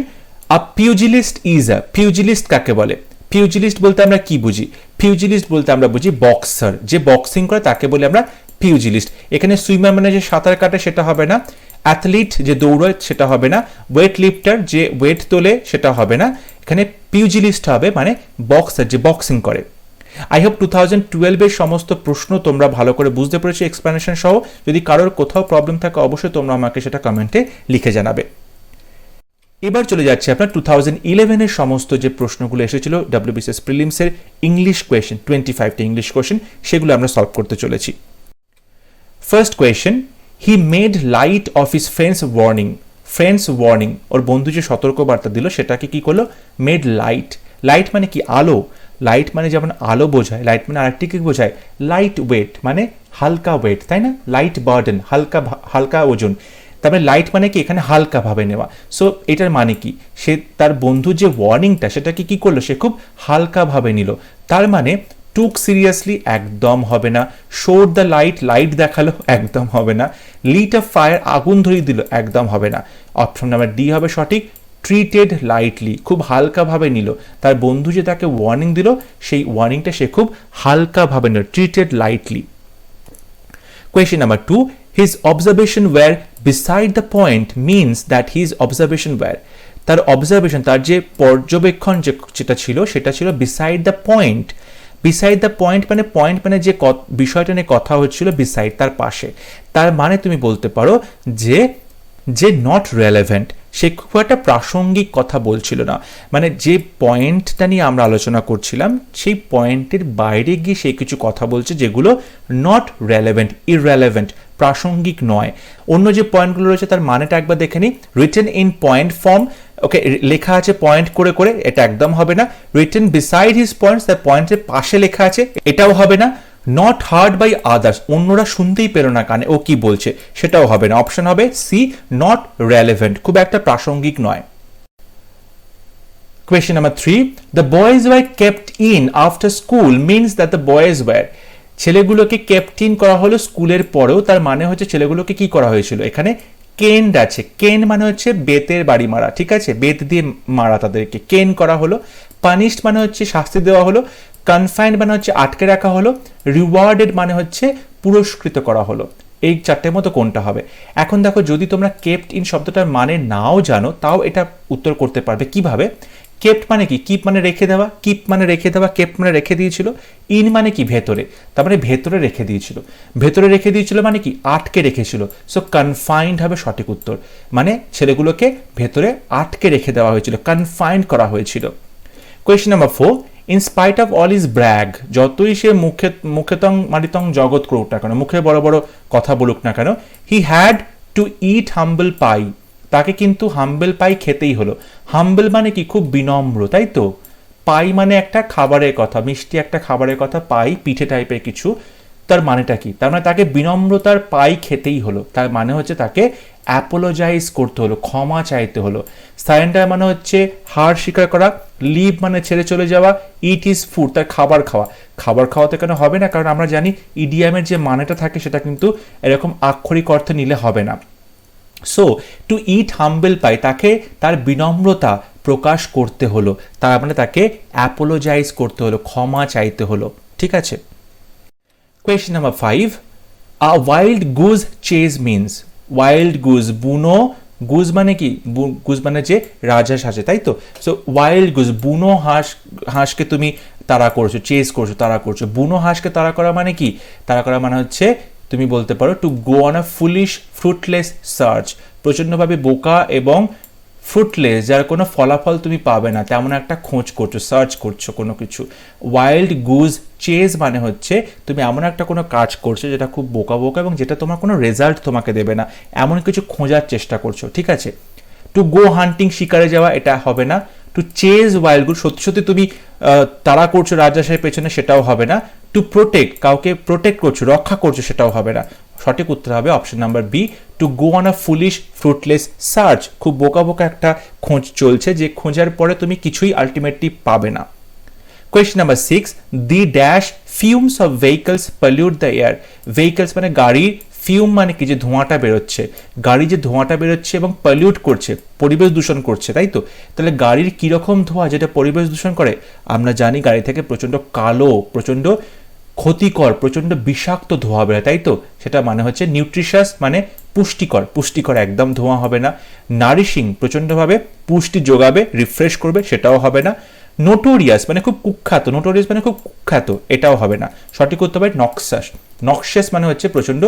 A pugilist is a, pugilist কাকে বলে? পিউজিলিস্ট বলতে আমরা কি বুঝি? পিউজিলিস্ট বলতে আমরা বুঝি বক্সার, যে বক্সিং করে তাকে বলে আমরা পিউজিলিস্ট। এখানে সুইমার মানে যে সাঁতার কাটে সেটা হবে না, অ্যাথলিট যে দৌড়ায় সেটা হবে না, ওয়েট লিফটার যে ওয়েট তোলে সেটা হবে না, এখানে পিউজিলিস্ট হবে মানে বক্সার, যে বক্সিং করে। আই হোপ 2012 এর সমস্ত প্রশ্ন তোমরা ভালো করে বুঝতে পেরেছো এক্সপ্লেনেশন সহ। যদি কারোর কোথাও প্রবলেম থাকে অবশ্যই তোমরা আমাকে সেটা কমেন্টে লিখে জানাবে। এবার চলে যাচ্ছে আপনার 2011 এর সমস্ত যে প্রশ্নগুলো এসেছিল WBCS প্রিলিমসের ইংলিশ কোয়েশ্চেন, 25টা ইংলিশ কোয়েশ্চেন, সেগুলো আমরা সলভ করতে চলেছি। First question, he made light of his friend's warning, ওর বন্ধু যে সতর্কবার্তা দিল সেটাকে কি করলো, মেড লাইট। লাইট মানে কি, আলো। লাইট মানে যেমন আলো বোঝায়, লাইট মানে আরেকটি কি বোঝায়, লাইট ওয়েট মানে হালকা ওয়েট, তাই না, লাইট বার্ডেন, হালকা ওজন। তারপরে লাইট মানে কি, এখানে হালকা ভাবে নেওয়া। সো এটার মানে কি, সে তার বন্ধু যে ওয়ার্নিংটা সেটাকে কি করলো, সে খুব হালকা ভাবে নিল। তার মানে টুক সিরিয়াসলি একদম হবে না, শোড দ্য লাইট দেখালো একদম হবে না, লিট অফ ফায়ার আগুন ধরিয়ে দিল একদম হবে না। অপশন নাম্বার ডি হবে সঠিক, ট্রিটেড লাইটলি, খুব হালকাভাবে নিল। তার বন্ধু যে তাকে ওয়ার্নিং দিল সেই ওয়ার্নিংটা সে খুব হালকাভাবে নিল, treated lightly. Question number 2, his observation were beside the point means that his observation were, তার অবজারভেশন, তার যে পর্যবেক্ষণ যেটা ছিল সেটা ছিল beside the point। beside the point মানে যে বিষয়টা নিয়ে কথা হচ্ছিল, beside তার পাশে, তার মানে তুমি বলতে পারো যে নট রেলেভেন্ট, সে খুব একটা প্রাসঙ্গিক কথা বলছিল না। মানে যে পয়েন্টটা নিয়ে আমরা আলোচনা করছিলাম সেই পয়েন্টের বাইরে গিয়ে সে কিছু কথা বলছে যেগুলো নট রেলেভেন্ট, ইররেলেভেন্ট, প্রাসঙ্গিক নয়। অন্য যে পয়েন্টগুলো রয়েছে তার মানেটা একবার দেখে নিই। রিটেন ইন পয়েন্ট ফর্ম, ওকে, লেখা আছে পয়েন্ট করে করে, এটা একদম হবে না। রিটেন বিসাইড হিজ পয়েন্টস, তার পয়েন্টের পাশে লেখা আছে, এটাও হবে না। নট হার্ড বাই আদার্স, অন্যরা শুনতেই পেল না কানে ও কি বলছে, সেটাও হবে না। অপশন হবে সি, নট রেলেভেন্ট, খুব একটা প্রাসঙ্গিক নয়। Question number 3, the boys were kept in after school means that the boys were, ছেলেগুলোকে কেপ্ট ইন করা হলো স্কুলের পরেও, তার মানে হচ্ছে ছেলেগুলোকে কি করা হয়েছিল। এখানে কেন্ড আছে, কেন মানে হচ্ছে বেতের বাড়ি মারা, ঠিক আছে, বেত দিয়ে মারা তাদেরকে, কেন করা হলো। পানিশড মানে হচ্ছে শাস্তি দেওয়া হলো। কনফাইন্ড মানে হচ্ছে আটকে রাখা হলো। রিওয়ার্ডেড মানে হচ্ছে পুরস্কৃত করা হলো। এই চারটের মতো কোনটা হবে? এখন দেখো, যদি তোমরা কেপ্ট ইন শব্দটার মানে নাও জানো তাও এটা উত্তর করতে পারবে কিভাবে। কেপ্ট মানে কি, কিপ মানে রেখে দেওয়া, কিপ মানে রেখে দেওয়া, কেপ্ট মানে রেখে দিয়েছিল। ইন মানে কি, ভেতরে, তার মানে ভেতরে রেখে দিয়েছিল। ভেতরে রেখে দিয়েছিল মানে কি, আটকে রেখেছিল। সো কনফাইন্ড হবে সঠিক উত্তর, মানে ছেলেগুলোকে ভেতরে আটকে রেখে দেওয়া হয়েছিল, কনফাইন্ড করা হয়েছিল। Question number 4, in spite of all is brag, যতই সে মুখেতং মারিতং জগৎ করুক না কেন, মুখে বড় বড় কথা বলুক না কেন, হি হ্যাড টু ইট হাম্বল পাই, তাকে কিন্তু হাম্বল পাই খেতেই হলো। হাম্বল মানে কি, খুব বিনম্র, তাই তো। পাই মানে একটা খাবারের কথা, মিষ্টি একটা খাবারের কথা, পাই পিঠে টাইপের কিছু। তার মানেটা কি, তার মানে তাকে বিনম্রতার পাই খেতেই হলো, তার মানে হচ্ছে তাকে অ্যাপোলোজাইজ করতে হলো, ক্ষমা চাইতে হলো। সারেন্ডার মানে হচ্ছে হার স্বীকার করা। লিভ মানে ছেড়ে চলে যাওয়া। ইট ইজ ফুড, তার খাবার খাওয়া। খাবার খাওয়াতে কেন হবে না, কারণ আমরা জানি ইডিয়ামের যে মানেটা থাকে সেটা কিন্তু এরকম আক্ষরিক অর্থে নিলে হবে না। সো টু ইট হাম্বল পাই, তাকে তার বিনম্রতা প্রকাশ করতে হলো, তার মানে তাকে অ্যাপোলোজাইজ করতে হলো, ক্ষমা চাইতে হলো, ঠিক আছে। Question number 5, a wild goose chase means, wild goose, বুনো গুজ মানে কি, গুজ মানে যে রাজহাঁস আছে, তাই তো। সো ওয়াইল্ড গুজ, বুনো হাঁসকে তুমি তাড়া করছো, চেস করছো, তাড়া করছো। বুনো হাঁসকে তাড়া করা মানে কি? তাড়া করা মানে হচ্ছে তুমি বলতে পারো two go on a foolish fruitless search, প্রচণ্ডভাবে বোকা এবং ফ্রুটলেস, যার কোনো ফলাফল তুমি পাবে না, তেমন একটা খোঁজ করছো, সার্চ করছো কোনো কিছু। ওয়াইল্ড গুজ চেজ মানে হচ্ছে তুমি এমন একটা কোনো কাজ করছো যেটা খুব বোকা বোকা এবং যেটা তোমার কোনো রেজাল্ট তোমাকে দেবে না, এমন কিছু খোঁজার চেষ্টা করছো, ঠিক আছে। টু গো হান্টিং, শিকারে যাওয়া, এটা হবে না। টু চেজ ওয়াইল্ড গুড, সত্যি সত্যি তুমি তাড়া করছো রাজহাঁসের পেছনে, সেটাও হবে না। টু প্রোটেক্ট, কাউকে প্রোটেক্ট করছো, রক্ষা করছো, সেটাও হবে না। সঠিক উত্তর হবে option number B, to go on a foolish fruitless search. খুব বোকা বোকা একটা খোঁজ চলছে, যে খোঁজার পরে তুমি কিছুই আলটিমেটলি পাবে না। Question number 6, the dash fumes of vehicles pollute the air. Vehicles মানে গাড়ির, ফিউম মানে কি? যে ধোঁয়াটা বেরোচ্ছে, গাড়ি যে ধোঁয়াটা বেরোচ্ছে এবং পলিউট করছে, পরিবেশ দূষণ করছে, তাই তো? তাহলে গাড়ির কীরকম ধোঁয়া যেটা পরিবেশ দূষণ করে? আমরা জানি গাড়ি থেকে প্রচণ্ড কালো, প্রচণ্ড ক্ষতিকর, প্রচণ্ড বিষাক্ত ধোঁয়া বেরোয়, তাই তো? সেটা মানে হচ্ছে নিউট্রিশাস, মানে পুষ্টিকর, পুষ্টিকর একদম ধোঁয়া হবে না। নারিশিং, প্রচণ্ডভাবে পুষ্টি যোগাবে, রিফ্রেশ করবে, সেটাও হবে না। নোটোরিয়াস মানে খুব কুখ্যাত, নোটোরিয়াস মানে খুব কুখ্যাত, এটাও হবে না। সঠিক উত্তর হবে নক্সাস। নক্সাস মানে হচ্ছে প্রচণ্ড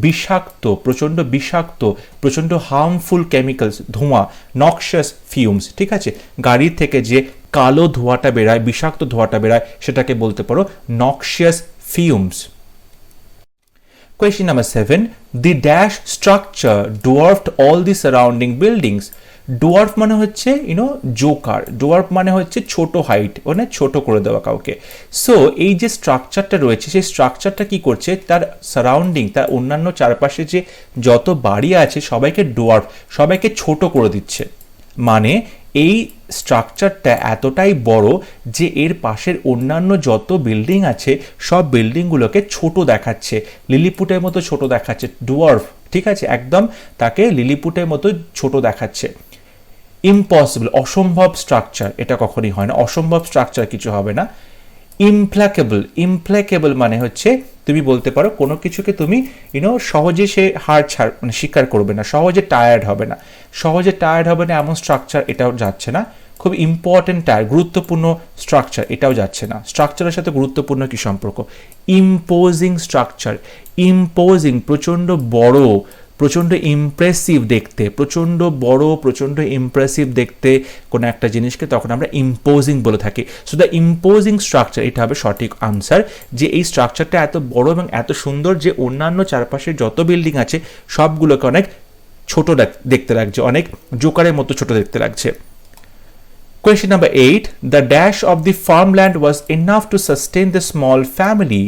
বিষাক্ত, প্রচণ্ড বিষাক্ত, প্রচণ্ড হার্মফুল কেমিক্যালস, ধোঁয়া, নক্সাস ফিউমস, ঠিক আছে। গাড়ির থেকে যে কালো ধোঁয়াটা বেরায়, বিষাক্ত ধোঁয়াটা বেরায়, সেটাকে বলতে পারো noxious fumes. Question number 7. The dash structure dwarfed all the surrounding buildings. Dwarf মানে হচ্ছে জোকার, ডোয়ার্ফ মানে হচ্ছে ছোট হাইট, মানে ছোট করে দেওয়া কাউকে। সো এই যে স্ট্রাকচারটা রয়েছে, সেই স্ট্রাকচারটা কি করছে? তার সারাউন্ডিং, তার অন্যান্য চারপাশে যে যত বাড়ি আছে সবাইকে ডোয়ার্ফ, সবাইকে ছোট করে দিচ্ছে। মানে এই স্ট্রাকচারটা এতটাই বড় যে এর পাশের অন্যান্য যত বিল্ডিং আছে সব বিল্ডিংগুলোকে ছোট দেখাচ্ছে, লিলিপুটের মতো ছোট দেখাচ্ছে, ডোয়ার্ফ, ঠিক আছে, একদম তাকে লিলিপুটের মতো ছোট দেখাচ্ছে। ইম্পসিবল, অসম্ভব স্ট্রাকচার, এটা কখনই হয় না, অসম্ভব স্ট্রাকচার কিছু হবে না। ইমপ্ল্যাকেবল, ইমপ্ল্যাকেবল মানে হচ্ছে তুমি বলতে পারো কোনো কিছুকে তুমি সহজে সে হার ছাড় মানে স্বীকার করবে না, সহজে টায়ার্ড হবে না, সহজে টায়ার্ড হবে না এমন স্ট্রাকচার, এটাও যাচ্ছে না। খুব ইম্পর্টেন্ট গুরুত্বপূর্ণ স্ট্রাকচার, এটাও যাচ্ছে না। স্ট্রাকচারের সাথে গুরুত্বপূর্ণ কি সম্পর্ক? ইম্পোজিং স্ট্রাকচার, ইম্পোজিং প্রচণ্ড বড়, প্রচণ্ড ইমপ্রেসিভ দেখতে, প্রচণ্ড বড়, প্রচণ্ড ইমপ্রেসিভ দেখতে কোনো একটা জিনিসকে তখন আমরা ইম্পোজিং বলে থাকি। সো দ্য ইম্পোজিং স্ট্রাকচার, এটা হবে সঠিক আনসার, যে এই স্ট্রাকচারটা এত বড় এবং এত সুন্দর যে অন্যান্য চারপাশে যত বিল্ডিং আছে সবগুলোকে অনেক ছোট দেখতে লাগছে, অনেক জোকারের মতো ছোট দেখতে লাগছে। Question number 8. The dash of the farmland was enough to sustain the small family.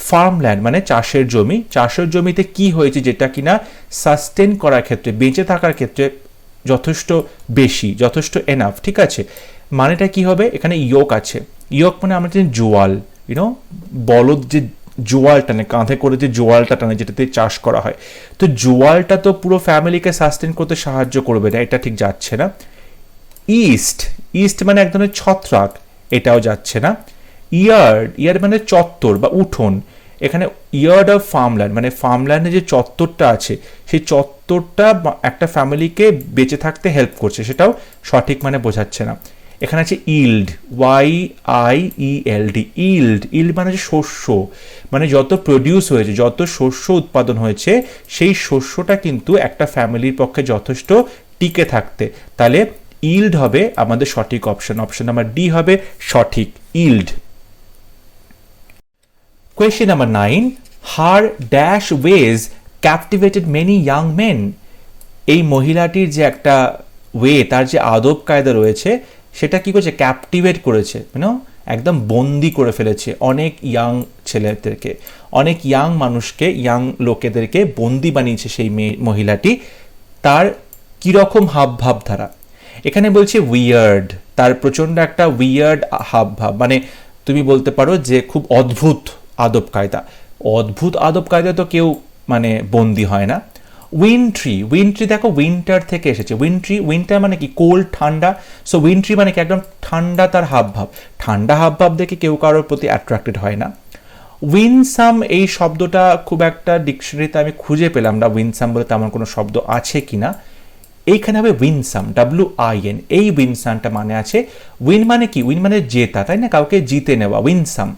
Farmland মানে চাষের জমি, চাষের জমিতে কি হয়েছে যেটা কিনা সাস্টেন করার ক্ষেত্রে, বেঁচে থাকার ক্ষেত্রে যথেষ্ট বেশি, যথেষ্ট এনাফ, ঠিক আছে। মানেটা কি হবে? এখানে ইয়োক আছে, ইয়োক মানে আমরা জানি জোয়াল, বলদ যে জোয়াল টানে, কাঁধে করে যে জোয়ালটা টানে যেটাতে চাষ করা হয়, তো জোয়ালটা তো পুরো ফ্যামিলিকে সাস্টেন করতে সাহায্য করবে না, এটা ঠিক যাচ্ছে না। ইস্ট, ইস্ট মানে এক ধরনের ছত্রাক, এটাও যাচ্ছে না। ইয়ার্ড, ইয়ার্ড মানে চত্বর বা উঠোন, এখানে ইয়ার্ড অফ ফার্মল্যান্ড মানে ফার্মল্যান্ডে যে চত্বরটা আছে সেই চত্বরটা একটা ফ্যামিলিকে বেঁচে থাকতে হেল্প করছে, সেটাও সঠিক মানে বোঝাচ্ছে না। এখানে আছে ইল্ড, YIELD, ইল্ড, ইল্ড মানে হচ্ছে শস্য, মানে যত প্রডিউস হয়েছে, যত শস্য উৎপাদন হয়েছে সেই শস্যটা কিন্তু একটা ফ্যামিলির পক্ষে যথেষ্ট টিকে থাকতে, তাহলে ইল্ড হবে আমাদের সঠিক অপশন, অপশন নাম্বার ডি হবে সঠিক, yield. Question number 9. Her dash ways captivated many young men. এই মহিলাটির যে একটা ওয়ে, তার যে আদব কায়দা রয়েছে সেটা কি করেছে? ক্যাপটিভেট করেছে, একদম বন্দি করে ফেলেছে অনেক ইয়াং ছেলেদেরকে, অনেক ইয়াং মানুষকে, ইয়াং লোকেদেরকে বন্দি বানিয়েছে সেই মহিলাটি। তার কিরকম হাবভাব ধারা? এখানে বলছে উইয়ার্ড, তার প্রচণ্ড একটা উইয়ার্ড হাবভাব, মানে তুমি বলতে পারো যে খুব অদ্ভুত আদব কায়দা। অদ্ভুত আদব কায়দা তো কেউ মানে বন্দি হয় না। উইন্ট্রি, উইন্ট্রি দেখো উইন্টার থেকে এসেছে, উইন্ট্রি, উইন্টার মানে কি? কোল্ড, ঠান্ডা। সো উইন্ট্রি মানে কি? একদম ঠান্ডা তার হাবভাব, ঠান্ডা হাবভাব দেখে কেউ কারোর প্রতি অ্যাট্রাক্টেড হয় না। উইনসাম, এই শব্দটা খুব একটা ডিকশনারিতে আমি খুঁজে পেলাম না উইনসাম বলে তেমন কোনো শব্দ আছে কিনা। এইখানে হবে উইনসাম, WIN। এই উইনসামটা মানে আছে, উইন মানে কি, উইন মানে জেতা, তাই না, কাউকে জিতে নেওয়া, উইনসাম।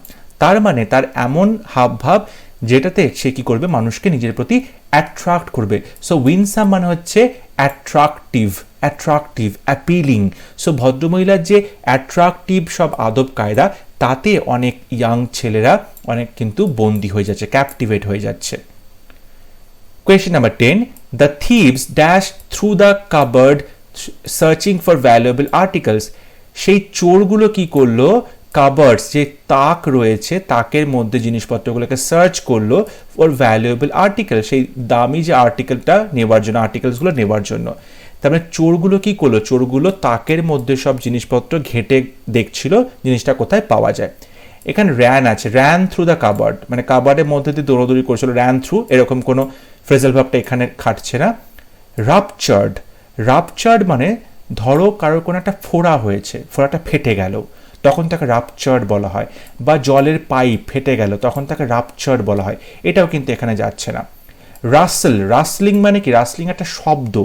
তার মানে তার এমন হাবভাব যেটাতে সে কি করবে, মানুষকে নিজের প্রতি অ্যাট্রাক্ট করবে। সো উইনসাম মানে হচ্ছে অ্যাট্রাকটিভ, অ্যাপিলিং। সো ভদ্রমহিলার যে অ্যাট্রাকটিভ সব আদব কায়দা, তাতে অনেক ইয়াং ছেলেরা অনেক কিন্তু বন্দী হয়ে যাচ্ছে, ক্যাপটিভেট হয়ে যাচ্ছে। Question number 10. The thieves dash through the cupboard searching for valuable articles. সেই চোরগুলো কি করলো, কাবার্ডস যে তাক রয়েছে, তাকের মধ্যে জিনিসপত্রগুলোকে সার্চ করলো ফর ভ্যালুয়েবল আর্টিকেল, সেই দামি যে আর্টিকেলটা নেওয়ার জন্য, আর্টিকেলসগুলো নেওয়ার জন্য। তার মানে চোরগুলো কি করলো, চোরগুলো তাকের মধ্যে সব জিনিসপত্র ঘেটে দেখছিল জিনিসটা কোথায় পাওয়া যায়। এখানে র্যান আছে, র্যান থ্রু দ্য কাবার্ড, মানে কাবার্ডের মধ্যে দিয়ে দৌড়াদৌড়ি করছিল, র্যান থ্রু, এরকম কোনো ফ্রেজাল ভাবটা এখানে খাটছে না। রাপচার্ড মানে ধরো কারোর কোনো একটা ফোড়া হয়েছে, ফোড়াটা ফেটে গেল, তখন তাকে রাপচার্ড বলা হয়। বা জলের পাইপ ফেটে গেল, তখন তাকে রাপচার্ড বলা হয়। এটাও কিন্তু এখানে যাচ্ছে না। রাসলিং মানে কি, রাসলিং একটা শব্দ।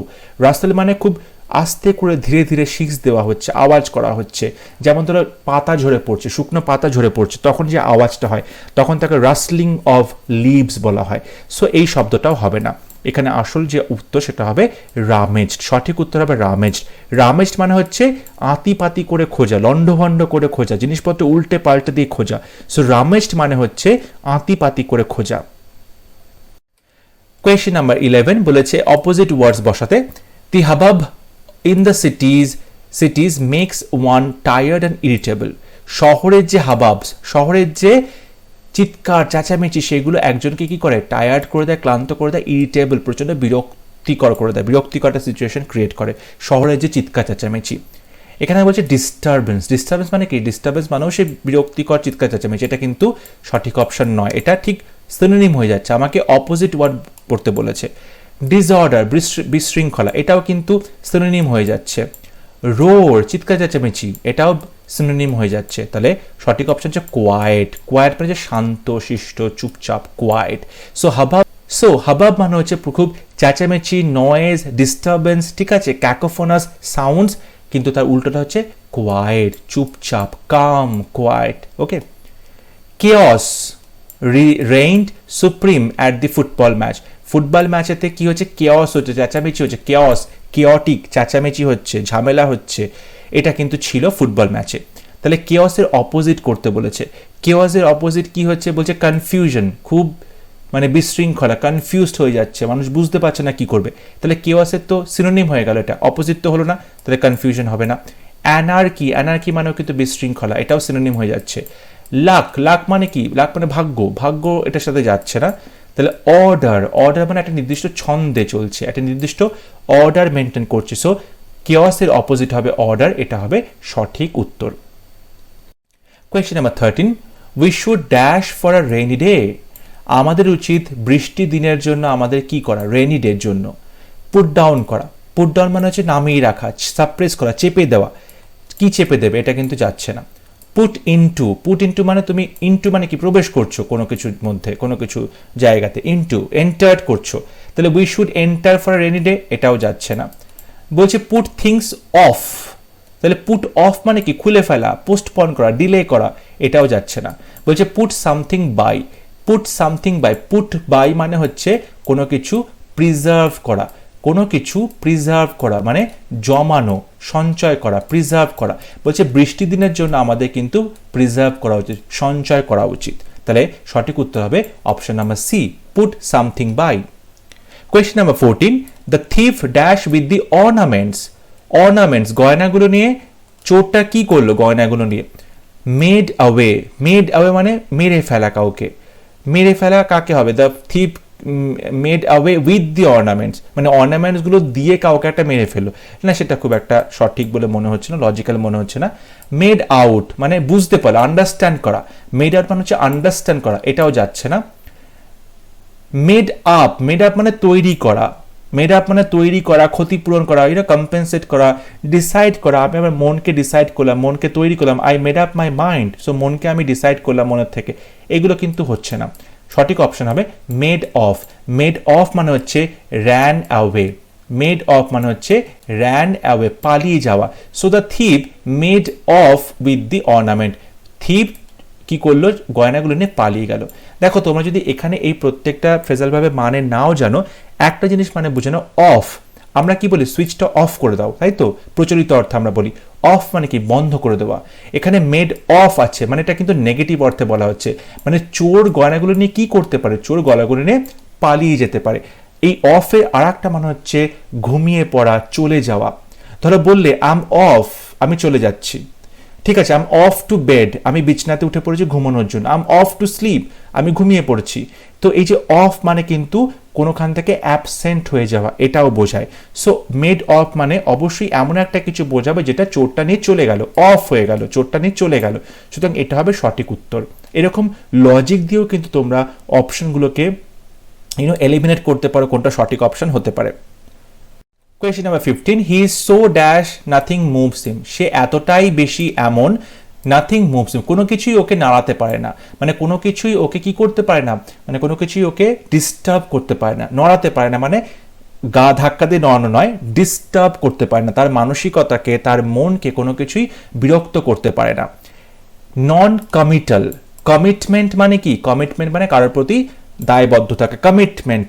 রাসেল মানে খুব আস্তে করে ধীরে ধীরে শিক্স দেওয়া হচ্ছে, আওয়াজ করা হচ্ছে। যেমন ধরো পাতা ঝরে পড়ছে, শুকনো পাতা ঝরে পড়ছে, তখন যে আওয়াজটা হয়, তখন তাকে রাসলিং অফ লিভস বলা হয়। সো এই শব্দটাও হবে না। এখানে আসল যে উত্তর সেটা হবে রামেজড। সঠিক উত্তর হবে রামেজড। রামেজড মানে হচ্ছে আতিপাতি করে খোঁজা, লন্ডভন্ড করে খোঁজা, জিনিসপত্র উল্টে পাল্টে দিয়ে খোঁজা। সো রামেজড মানে হচ্ছে আতিপাতি করে খোঁজা। কোয়েশ্চেন নাম্বার 11 বলেছে অপোজিট ওয়ার্ডস বসাতে। The hubbub in the cities makes one tired and irritable. শহরের যে হাবাবস, শহরের যে চিৎকার চেঁচামেচি, সেগুলো একজনকে কি করে, টায়ার্ড করে দেয়, ক্লান্ত করে দেয়, ইরিটেবল প্রচণ্ড বিরক্তিকর করে দেয়, বিরক্তিকর একটা সিচুয়েশন ক্রিয়েট করে শহরের যে চিৎকার চেঁচামেচি। এখানে বলছে ডিস্টারবেন্স মানে কি, ডিস্টারবেন্স মানেও সে বিরক্তিকর চিৎকার চেঁচামেচি। এটা কিন্তু সঠিক অপশন নয়, এটা ঠিক সিনোনিম হয়ে যাচ্ছে, আমাকে অপোজিট ওয়ার্ড পড়তে বলেছে। ডিসঅর্ডার বিশৃঙ্খলা, এটাও কিন্তু সিনোনিম হয়ে যাচ্ছে। রোর চিৎকার চেঁচামেচি, এটাও সিনোনিম হয়ে যাচ্ছে। তাহলে সঠিক অপশন হচ্ছে কোয়াইট মানে যে শান্ত শিষ্ট চুপচাপ, কোয়াইট। হাবাব মানে হচ্ছে খুব চেঁচামেচি, নয়েজ, ডিস্টারবেন্স, ঠিক আছে, ক্যাকোফোনাস সাউন্ডস, কিন্তু তার উল্টোটা হচ্ছে কোয়াইট, চুপচাপ, কাম, quite. Okay. Chaos reigned supreme at the football match. Football ম্যাচেতে কি হচ্ছে, কেয়স হচ্ছে, চেঁচামেচি হচ্ছে, কেয়টিক, চেঁচামেচি হচ্ছে, ঝামেলা হচ্ছে, এটা কিন্তু ছিল ফুটবল ম্যাচে। তাহলে কেয়সের অপোজিট করতে বলেছে। কেয়সের অপোজিট কি হচ্ছে, বলছে কনফিউশন, খুব মানে বিশৃঙ্খলা, কনফিউজড হয়ে যাচ্ছে, মানুষ বুঝতে পারছে না কি করবে। তাহলে কেয়সের তো সিনোনিম হয়ে গেল, এটা অপোজিট তো হলো না, তাহলে কনফিউশন হবে না। অ্যানার্কি মানেও কিন্তু বিশৃঙ্খলা, এটাও সিনোনিম হয়ে যাচ্ছে। লাক মানে কি, লাক মানে ভাগ্য এটার সাথে যাচ্ছে না। তাহলে অর্ডার মানে একটা নির্দিষ্ট ছন্দে চলছে, একটা নির্দিষ্ট অর্ডার মেনটেন করছে। সো কেয়সের অপোজিট হবে অর্ডার, এটা হবে সঠিক উত্তর। Question number 13, we should dash for a rainy day. আমাদের উচিত বৃষ্টি দিনের জন্য আমাদের কি করা, রেইনি ডের জন্য পুট ডাউন করা। পুট ডাউন মানে হচ্ছে নামিয়ে রাখা, সাপ্রেস করা, চেপে দেওয়া। কি চেপে দেবে, এটা কিন্তু যাচ্ছে না। পুট ইনটু মানে তুমি, ইনটু মানে কি, প্রবেশ করছো কোনো কিছুর মধ্যে, কোনো কিছু জায়গাতে, এন্টার্ড করছো। তাহলে we should enter for rainy day, এটাও যাচ্ছে না। বলছে পুট থিংস অফ, তাহলে পুট অফ মানে কি, খুলে ফেলা, পোস্টপন করা, ডিলে করা, এটাও যাচ্ছে না। বলছে put something by, put by মানে হচ্ছে কোনো কিছু প্রিজার্ভ করা, কোনো কিছু প্রিজার্ভ করা মানে জমানো, সঞ্চয় করা, প্রিজার্ভ করা। বলছে বৃষ্টি দিনের জন্য আমাদের কিন্তু প্রিজার্ভ করা উচিত, সঞ্চয় করা উচিত। তাহলে সঠিক উত্তর হবে option number C, put something by. Question number 14, the thief dash with the ornaments, গয়নাগুলো নিয়ে চোরটা কি করলো, গয়নাগুলো নিয়ে মেড অ্যাওয়ে মানে মেরে ফেলা, কাউকে মেরে ফেলা কাকে হবে, the thief made away with the ornaments, মানে অর্নামেন্টসগুলো দিয়ে কাউকে একটা মেরে ফেলো না, সেটা খুব একটা সঠিক বলে মনে হচ্ছে না, লজিক্যাল মনে হচ্ছে না। মেড আউট মানে বুঝতে পারা, আন্ডারস্ট্যান্ড করা, মেড আউট মানে হচ্ছে আন্ডারস্ট্যান্ড করা, এটাও যাচ্ছে না। মেড আপ মানে তৈরি করা, ক্ষতিপূরণ করা, কম্পেনসেট করা, ডিসাইড করা, আমি আমার মনকে ডিসাইড করলাম, মনকে তৈরি করলাম, I made up my mind, so মনকে আমি ডিসাইড করলাম মনের থেকে, এগুলো কিন্তু হচ্ছে না। সঠিক অপশন হবে মেড অফ মানে হচ্ছে র্যান অ্যাওয়ে, মেড অফ মানে হচ্ছে র্যান অ্যাওয়ে, পালিয়ে যাওয়া। So the thief made of with the ornament, থিপ কি করলো, গয়নাগুলো নিয়ে পালিয়ে গেল। দেখো তোমরা যদি এখানে এই প্রত্যেকটা ফ্রেজাল ভাবে মানে নাও জানো, একটা জিনিস মানে বুঝে নাও, অফ আমরা কি বলি, সুইচটা অফ করে দাও, তাই তো প্রচলিত অর্থে আমরা বলি। অফ মানে কি, বন্ধ করে দেওয়া। এখানে মেড অফ আছে মানে এটা কিন্তু নেগেটিভ অর্থে বলা হচ্ছে, মানে চোর গয়নাগুলো নিয়ে কি করতে পারে, চোর গয়নাগুলো নিয়ে পালিয়ে যেতে পারে। এই অফের আর একটা মানে হচ্ছে ঘুমিয়ে পড়া, চলে যাওয়া। ধরো বললে আম অফ, আমি চলে যাচ্ছি, ঠিক আছে। আম অফ টু বেড, আমি বিছনাতে উঠে পড়েছি ঘুমানোর জন্য। আম অফ টু স্লিপ, আমি ঘুমিয়ে পড়ছি। তো এই যে অফ মানে কিন্তু কোনোখান থেকে অ্যাবসেন্ট হয়ে যাওয়া, এটাও বোঝায়। সো মেড অফ মানে অবশ্যই এমন একটা কিছু বোঝাবে যেটা চোরটা নিয়ে চলে গেল, অফ হয়ে গেল, চোরটা নিয়ে চলে গেল। সুতরাং এটা হবে সঠিক উত্তর। এরকম লজিক দিয়েও কিন্তু তোমরা অপশনগুলোকে এলিমিনেট করতে পারো কোনটা সঠিক অপশন হতে পারে। Question number 15, he is so dash nothing moves him, সে এতটাই বেশি এমন, নাথিং মুভস হিম কোনো কিছুই ওকে নাড়াতে পারে না, মানে কোনো কিছুই ওকে কি করতে পারে না, মানে কোনো কিছুই ওকে ডিস্টার্ব করতে পারে না, নড়াতে পারে না, মানে গা ধাক্কা দিয়ে নড়ানো নয়, ডিস্টার্ব করতে পারে না, তার মানসিকতাকে, তার মনকে কোনো কিছুই বিরক্ত করতে পারে না। নন কমিটাল, কমিটমেন্ট মানে কি, কমিটমেন্ট মানে কারোর প্রতি দায়বদ্ধ থাকে, কমিটমেন্ট।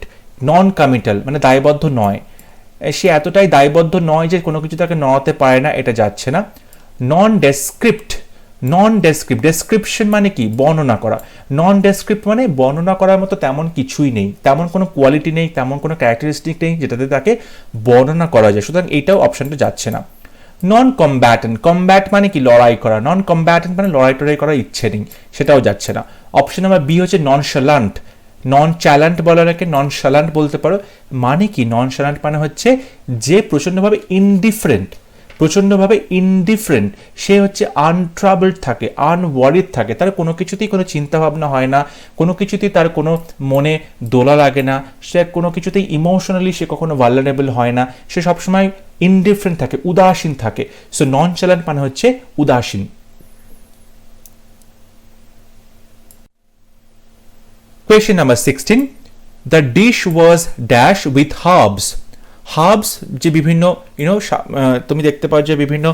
নন কমিটাল মানে দায়বদ্ধ নয়, সে এতটাই দায়বদ্ধ নয় যে কোনো কিছু তাকে নড়াতে পারে না, এটা যাচ্ছে না। নন ডেসক্রিপ্ট, নন ডেসক্রিপ্ট, ডেসক্রিপশন মানে কি, বর্ণনা করা। নন ডেসক্রিপ্ট মানে বর্ণনা করার মতো তেমন কিছুই নেই, তেমন কোনো কোয়ালিটি নেই, তেমন কোনো ক্যারেক্টারিস্টিক নেই যেটাতে তাকে বর্ণনা করা যায়, সুতরাং এইটাও অপশনটা যাচ্ছে না। নন কম্ব্যাটেন্ট, কম্ব্যাট মানে কি, লড়াই করা, নন কম্ব্যাটেন্ট মানে লড়াই টড়াই করার ইচ্ছে নেই, সেটাও যাচ্ছে না। অপশন নাম্বার বি হচ্ছে ননশালান্ট, নন চ্যালেন্ট বলার আগে নন শালান্ট বলতে পারো। মানে কি, নন শালান্ট মানে হচ্ছে যে প্রচণ্ডভাবে ইনডিফারেন্ট, প্রচণ্ডভাবে ইনডিফারেন্ট, সে হচ্ছে আনট্রাবলড থাকে, আনওয়ারিড থাকে, তার কোনো কিছুতেই কোনো চিন্তাভাবনা হয় না, কোনো কিছুতেই তার কোনো মনে দোলা লাগে না, সে কোনো কিছুতেই ইমোশনালি সে কখনো ভালনারেবল হয় না, সে সবসময় ইনডিফারেন্ট থাকে, উদাসীন থাকে। সো নন চ্যালেন্ট মানে হচ্ছে উদাসীন। Question number 16, the dish was dash with herbs, herbs যে বিভিন্ন তুমি দেখতে পাও যে বিভিন্ন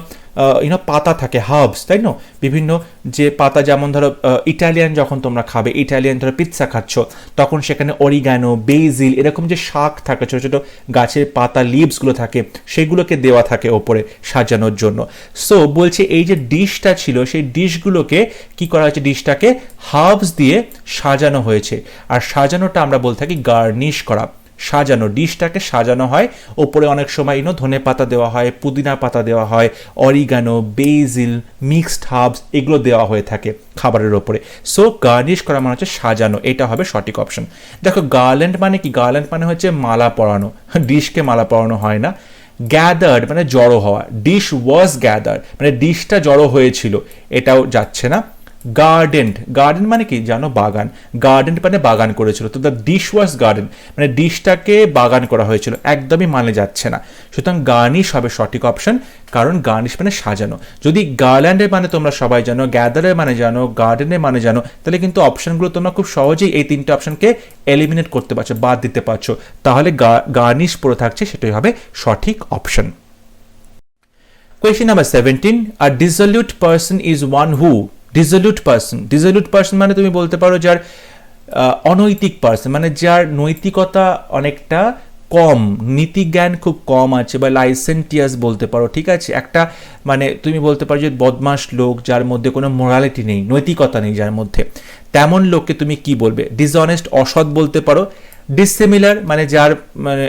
পাতা থাকে, হার্বস, তাই না, বিভিন্ন যে পাতা, যেমন ধরো ইটালিয়ান যখন তোমরা খাবে, ইটালিয়ান ধরো পিৎজা খাচ্ছ, তখন সেখানে অরিগানো, বেজিল এরকম যে শাক থাকে, ছোটো ছোটো গাছের পাতা, লিভসগুলো থাকে, সেগুলোকে দেওয়া থাকে ওপরে সাজানোর জন্য। সো বলছে এই যে ডিশটা ছিল, সেই ডিশগুলোকে কি করা হয়েছে, ডিশটাকে হার্বস দিয়ে সাজানো হয়েছে। আর সাজানোটা আমরা বলে থাকি গার্নিশ করা, সাজানো, ডিশটাকে সাজানো হয়, ওপরে অনেক সময় ধনে পাতা দেওয়া হয়, পুদিনা পাতা দেওয়া হয়, অরিগানো, বেজিল, মিক্সড হার্বস এগুলো দেওয়া হয়ে থাকে খাবারের ওপরে। সো গার্নিশ করা মানে হচ্ছে সাজানো, এটা হবে সঠিক অপশন। দেখো গার্ল্যান্ড মানে কি, গার্ল্যান্ড মানে হচ্ছে মালা পরানো, ডিশকে মালা পরানো হয় না। গ্যাদার্ড মানে জড়ো হওয়া, ডিশ ওয়াজ গ্যাদার্ড মানে ডিশটা জড়ো হয়েছিল, এটাও যাচ্ছে না। গার্ডেন, গার্ডেন মানে কি জানো, বাগান, গার্ডেন মানে বাগান করেছিল, তো দ্য ডিশ ওয়াজ গার্ডেন মানে ডিশটাকে বাগান করা হয়েছিল, একদমই মানে যাচ্ছে না। সুতরাং গার্নিশ হবে সঠিক অপশন, কারণ গার্নিশ মানে সাজানো। যদি গার্ল্যান্ডের মানে তোমরা সবাই জানো, গ্যাদারের মানে জানো, গার্ডেনের মানে জানো, তাহলে কিন্তু অপশনগুলো তোমরা খুব সহজেই এই তিনটে অপশনকে এলিমিনেট করতে পারছো, বাদ দিতে পারছো, তাহলে গার্নিশ পড়ে থাকছে, সেটাই হবে সঠিক option. Question number 17, a dissolute person is one who, dissolute person, dissolute person মানে তুমি বলতে পারো যার অনৈতিক পার্সন, মানে যার নৈতিকতা অনেকটা কম, নীতিজ্ঞান খুব কম আছে, বা লাইসেন্টিয়াস বলতে পারো, ঠিক আছে। একটা মানে তুমি বলতে পারো যে বদমাশ লোক, যার মধ্যে কোনো মোরালিটি নেই, নৈতিকতা নেই যার মধ্যে, তেমন লোককে তুমি কি বলবে, ডিসঅনেস্ট, অসৎ বলতে পারো। ডিসিমিলার মানে যার মানে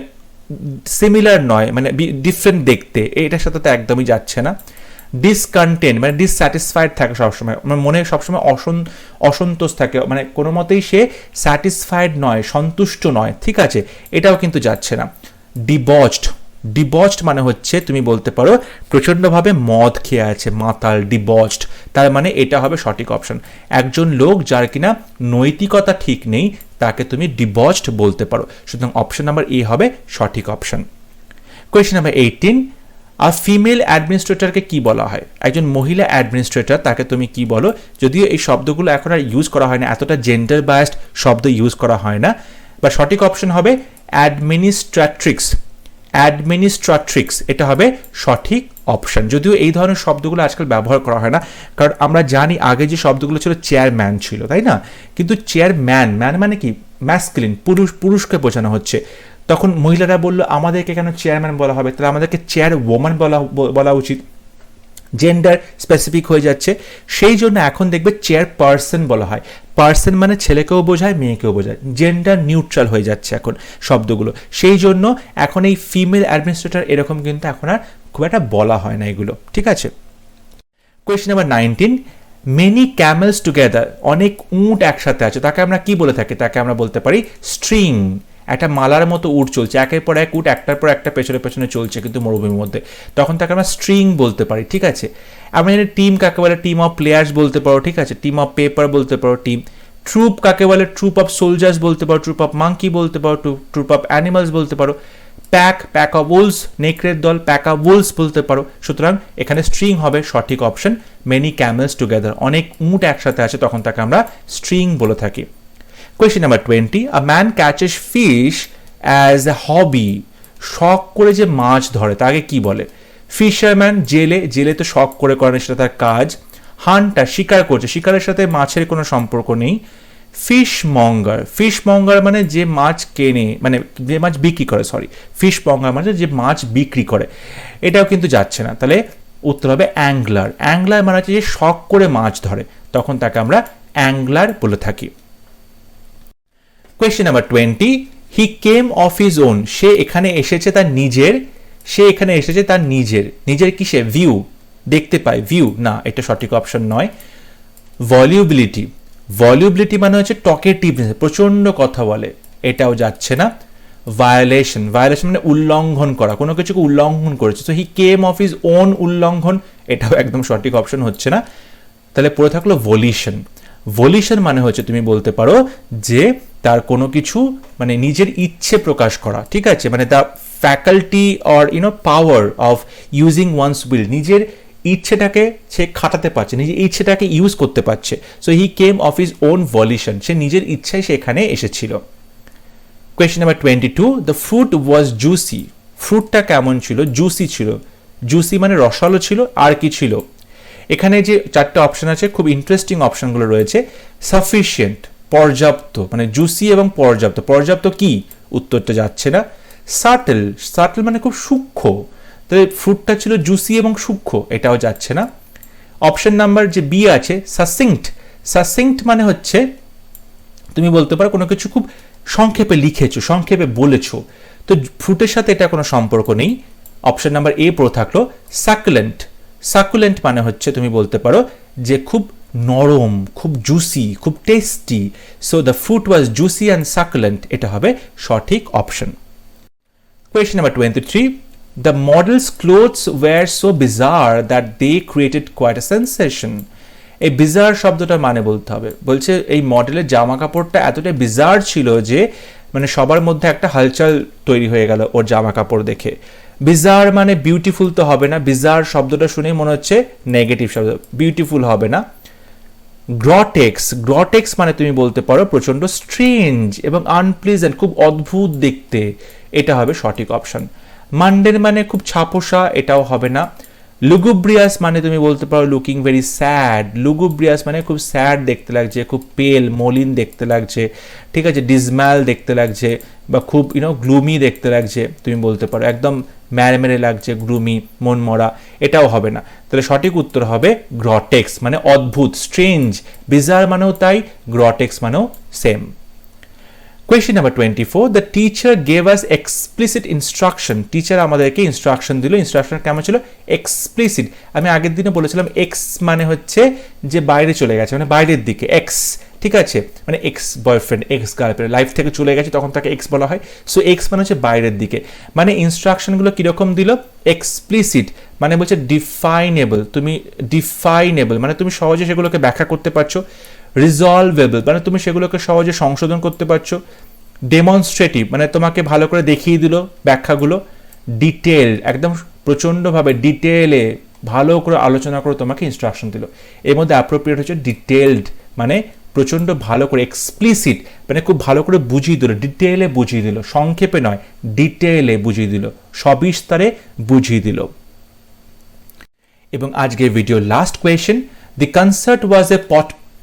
সিমিলার নয়, মানে ডিফারেন্ট দেখতে, এটার সাথে তো একদমই যাচ্ছে না। ডিসকন্টেন্ট মানে ডিসস্যাটিসফাইড থাকে সবসময়, মানে মনে সবসময় অসন্তোষ থাকে, মানে কোনো মতেই সে স্যাটিসফাইড নয়, সন্তুষ্ট নয়, ঠিক আছে, এটাও কিন্তু যাচ্ছে না। ডিবচড, ডিবচড মানে হচ্ছে তুমি বলতে পারো প্রচণ্ডভাবে মদ খেয়ে আছে, মাতাল, ডিবচড, তার মানে এটা হবে সঠিক অপশন। একজন লোক যার কিনা নৈতিকতা ঠিক নেই, তাকে তুমি ডিবচড বলতে পারো, সুতরাং অপশন নাম্বার এ হবে সঠিক অপশন। কোয়েশ্চেন নাম্বার 18, আর ফিমেল অ্যাডমিনিস্ট্রেটরকে কি বলা হয়, একজন মহিলা অ্যাডমিনিস্ট্রেটর, তাকে তুমি কি বলো। যদিও এই শব্দগুলো এখন আর ইউজ করা হয় না, এতটা জেন্ডার বায়াসড শব্দ ইউজ করা হয় না, বা সঠিক অপশন হবে অ্যাডমিনিস্ট্রেট্রিক্স। অ্যাডমিনিস্ট্রেট্রিক্স এটা হবে সঠিক অপশন। যদিও এই ধরনের শব্দগুলো আজকাল ব্যবহার করা হয় না, কারণ আমরা জানি আগে যে শব্দগুলো ছিল চেয়ারম্যান ছিল, তাই না? কিন্তু চেয়ারম্যান মানে কি ম্যাসকুলিন, পুরুষকে বোঝানো হচ্ছে। তখন মহিলারা বললো আমাদেরকে কেন চেয়ারম্যান বলা হবে, তাহলে আমাদেরকে চেয়ার ওম্যান বলা উচিত, জেন্ডার স্পেসিফিক হয়ে যাচ্ছে। সেই জন্য এখন দেখবে চেয়ার পার্সন বলা হয়। পার্সন মানে ছেলেকেও বোঝায় মেয়েকেও বোঝায়, জেন্ডার নিউট্রাল হয়ে যাচ্ছে এখন শব্দগুলো। সেই জন্য এখন এই ফিমেল অ্যাডমিনিস্ট্রেটর এরকম কিন্তু এখন আর খুব একটা বলা হয় না এগুলো, ঠিক আছে? Question number 19, many CAMELS together, অনেক উট একসাথে আছে, তাকে আমরা কি বলে থাকি? তাকে আমরা বলতে পারি স্ট্রিং। একটা মালার মতো উট চলছে, একের পর এক উট একটার পর একটা পেছনে পেছনে চলছে কিন্তু মরুভূমির মধ্যে, তখন তাকে আমরা স্ট্রিং বলতে পারি, ঠিক আছে? আমরা জানি টিম কাকে বলে, টিম অফ প্লেয়ার্স বলতে পারো, ঠিক আছে? টিম অফ পেপার বলতে পারো টিম। ট্রুপ কাকে বলে, ট্রুপ অফ সোলজার্স বলতে পারো, ট্রুপ অফ মাঙ্কি বলতে পারো, ট্রুপ অফ অ্যানিমালস বলতে পারো। প্যাক অফ উলস, নেকড়ের দল, প্যাক অফ উলস বলতে পারো। সুতরাং এখানে স্ট্রিং হবে সঠিক অপশন। মেনি ক্যামেলস টুগেদার, অনেক উট একসাথে আছে, তখন তাকে আমরা স্ট্রিং বলে থাকি। Question number 20, a man catches fish as a hobby, শখ করে যে মাছ ধরে তাকে কি বলে? ফিশারম্যান, জেলে তো শখ করে করেন, সেটা তার কাজ। হান্টার, শিকার করছে, শিকারের সাথে মাছের কোনো সম্পর্ক নেই। ফিশ মঙ্গার মানে যে মাছ কেনে, মানে যে মাছ বিক্রি করে, ফিশ মঙ্গার মানে যে মাছ বিক্রি করে, এটাও কিন্তু যাচ্ছে না। তাহলে উত্তর হবে অ্যাংলার। অ্যাংলার মানে হচ্ছে যে শখ করে মাছ ধরে, তখন তাকে আমরা অ্যাংলার বলে থাকি। Question number 20, he came of his own, সে এখানে এসেছে তার নিজের কিসে? ভিউ, দেখতে পায়, ভিউ না, এটা সঠিক অপশন নয়। ভলিউবিলিটি মানে হচ্ছে টকেটিভনেস, প্রচন্ড কথা বলে, এটাও যাচ্ছে না। ভায়োলেশন মানে উল্লঙ্ঘন করা, কোনো কিছুকে উল্লঙ্ঘন করেছে, তো হি কেম অফ হিজ ওন উল্লঙ্ঘন, এটাও একদম সঠিক অপশন হচ্ছে না। তাহলে পড়ে থাকলো ভলিউশন মানে হচ্ছে তুমি বলতে পারো যে তার কোনো কিছু মানে নিজের ইচ্ছে প্রকাশ করা, ঠিক আছে? মানে the faculty or power of using one's will, নিজের ইচ্ছেটাকে সে খাটাতে পারছে, নিজের ইচ্ছেটাকে ইউজ করতে পারছে। So he came of his own volition, সে নিজের ইচ্ছায় সেখানে এসেছিল। Question number 22, the fruit was juicy, ফ্রুটটা কেমন ছিল? জুসি ছিল। জুসি মানে রসালো ছিল, আর কি ছিল? এখানে যে চারটে অপশন আছে, খুব ইন্টারেস্টিং অপশনগুলো রয়েছে। সাফিসিয়েন্ট, পর্যাপ্ত, মানে জুসি এবং পর্যাপ্ত কি? উত্তরটা যাচ্ছে না। সাটল মানে খুব সূক্ষ্ম, তাহলে ফ্রুটটা ছিল জুসি এবং সূক্ষ্ম, এটাও যাচ্ছে না। অপশন নাম্বার যে বি আছে, সাসিংক্ট মানে হচ্ছে তুমি বলতে পারো কোনো কিছু খুব সংক্ষেপে লিখেছো, সংক্ষেপে বলেছো, তো ফ্রুটের সাথে এটা কোনো সম্পর্ক নেই। অপশন নাম্বার এ পড়ে থাকলো সাকুলেন্ট মানে হচ্ছে তুমি বলতে পারো যে খুব নরম, খুব জুসি, খুব tasty. So the fruit was juicy and succulent, এটা হবে সঠিক option. Question number 23, the model's clothes were so bizarre that they created quite a sensation. এই বিজার শব্দটা মানে বলতে হবে, বলছে এই মডেলের জামা কাপড়টা এতটাই বিজার ছিল যে মানে সবার মধ্যে একটা হালচাল তৈরি হয়ে গেল ওর জামা কাপড় দেখে। বিজার মানে বিউটিফুল তো হবে না, বিজার শব্দটা শুনেই মনে হচ্ছে নেগেটিভ শব্দ, বিউটিফুল হবে না। গ্রটেক্স মানে তুমি বলতে পারো প্রচন্ড স্ট্রেঞ্জ এবং আনপ্লিজেন্ট, খুব অদ্ভুত দেখতে, এটা হবে সঠিক অপশন। মান্ডেন মানে খুব ছাপোষা, এটাও হবে না। লুগুব্রিয়াস মানে তুমি বলতে পারো লুকিং ভেরি স্যাড, লুগুব্রিয়াস মানে খুব স্যাড দেখতে লাগছে, খুব পেল মলিন দেখতে লাগছে, ঠিক আছে? ডিসম্যাল দেখতে লাগছে বা খুব গ্লুমি দেখতে লাগছে, তুমি বলতে পারো একদম ম্যারে লাগছে, গ্লুমি, মন মরা, এটাও হবে না। তাহলে সঠিক উত্তর হবে গ্রটেক্স, মানে অদ্ভুত, স্ট্রেঞ্জ। বিজার মানেও তাই, গ্রটেক্স মানেও same. Question number 24, the teacher gave us explicit instruction. Teacher আমাদেরকে ইনস্ট্রাকশন দিল, ইনস্ট্রাকশন কেমন ছিল? এক্সপ্লিসিট। আমি আগের দিনে বলেছিলাম এক্স মানে হচ্ছে যে বাইরে চলে গেছে, মানে বাইরের দিকে, এক্স, ঠিক আছে? মানে ex boyfriend, ex girlfriend life থেকে চলে গেছে, তখন তাকে এক্স বলা হয়। সো এক্স মানে হচ্ছে বাইরের দিকে, মানে ইনস্ট্রাকশনগুলো কিরকম দিল? এক্সপ্লিসিট মানে বলছে ডিফাইনেবল, মানে তুমি সহজে সেগুলোকে ব্যাখ্যা করতে পারছো। রিজলভেবল মানে তুমি সেগুলোকে সহজে সংশোধন করতে পারছো। ডেমনস্ট্রেটিভ মানে তোমাকে ভালো করে দেখিয়ে দিল ব্যাখ্যাগুলো। ডিটেল, একদম প্রচণ্ডভাবে ডিটেলে ভালো করে আলোচনা করে তোমাকে ইনস্ট্রাকশন দিল। এর মধ্যে অ্যাপ্রোপ্রিয়েট হচ্ছে ডিটেলড, মানে প্রচণ্ড ভালো করে এক্সপ্লিসিট, মানে খুব ভালো করে বুঝিয়ে দিল, ডিটেইলে বুঝিয়ে দিল, সংক্ষেপে নয় ডিটেইলে বুঝিয়ে দিল, সবিস্তারে বুঝিয়ে দিল। এবং আজকের ভিডিও লাস্ট কোয়েশ্চেন, দি কনসার্ট ওয়াজ এ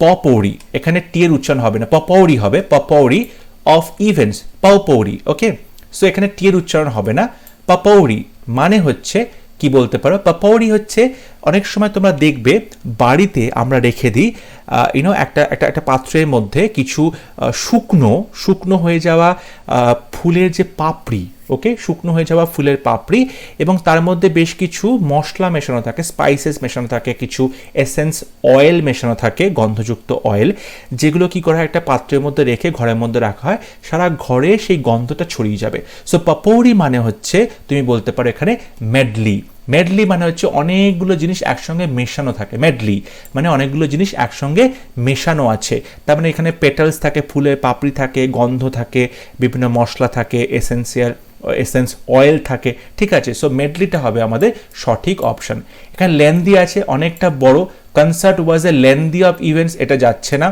পপৌরি, এখানে টি এর উচ্চারণ হবে না, পপৌরি হবে, পপৌরি অফ ইভেন্টস, পপৌরি, ওকে। সো এখানে টি এর উচ্চারণ হবে না, পপৌরি মানে হচ্ছে কি বলতে পারো, পপৌরি হচ্ছে অনেক সময় তোমরা দেখবে বাড়িতে আমরা রেখে দিই একটা পাত্রের মধ্যে কিছু শুকনো হয়ে যাওয়া ফুলের যে পাপড়ি, ওকে, শুকনো হয়ে যাওয়া ফুলের পাপড়ি, এবং তার মধ্যে বেশ কিছু মশলা মেশানো থাকে, স্পাইসেস মেশানো থাকে, কিছু এসেন্স অয়েল মেশানো থাকে, গন্ধযুক্ত অয়েল, যেগুলো কি করা হয় একটা পাত্রের মধ্যে রেখে ঘরের মধ্যে রাখা হয়, সারা ঘরে সেই গন্ধটা ছড়িয়ে যাবে। সো পপৌরি মানে হচ্ছে তুমি বলতে পারো এখানে মেডলি। মেডলি মানে হচ্ছে অনেকগুলো জিনিস একসঙ্গে মেশানো থাকে, মেডলি মানে অনেকগুলো জিনিস একসঙ্গে মেশানো আছে, তার মানে এখানে পেটালস থাকে, ফুলের পাপড়ি থাকে, গন্ধ থাকে, বিভিন্ন মশলা থাকে, এসেন্স অয়েল থাকে, ঠিক আছে। সো মেডলিটা হবে আমাদের সঠিক অপশন। এখানে লেন্দি আছে, অনেকটা বড়, concert was A lengthy of events, এটা যাচ্ছে না।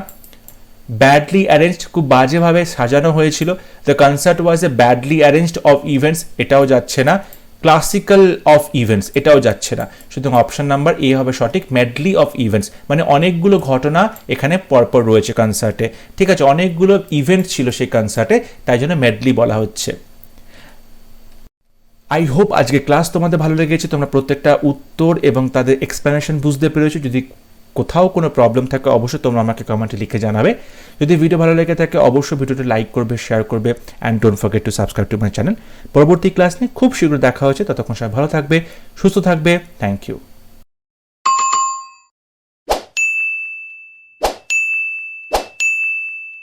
ব্যাডলি অ্যারেঞ্জড, খুব বাজেভাবে সাজানো হয়েছিল, the concert was A badly arranged of events, এটাও যাচ্ছে না। ক্লাসিক্যাল অফ ইভেন্টস, এটাও যাচ্ছে না। সুতরাং অপশন নাম্বার এ হবে সঠিক, মেডলি অফ ইভেন্টস, মানে অনেকগুলো ঘটনা এখানে পরপর রয়েছে কনসার্টে, ঠিক আছে, অনেকগুলো ইভেন্ট ছিল সেই কনসার্টে, তাই জন্য মেডলি বলা হচ্ছে। আই হোপ আজকে ক্লাস তোমাদের ভালো লেগেছে, তোমরা প্রত্যেকটা উত্তর এবং তাদের এক্সপ্লেনেশন বুঝতে পেরেছো। যদি কোথাও কোনো প্রবলেম থাকে অবশ্যই তোমরা আমাকে কমেন্টে লিখে জানাবে। যদি ভিডিও ভালো লেগে থাকে অবশ্যই ভিডিওটা লাইক করবে, শেয়ার করবে, and don't forget to subscribe to my channel. পরবর্তী ক্লাস নিয়ে খুব শীঘ্র দেখা হচ্ছে, ততক্ষণ সবাই ভালো থাকবে, সুস্থ থাকবে। Thank you.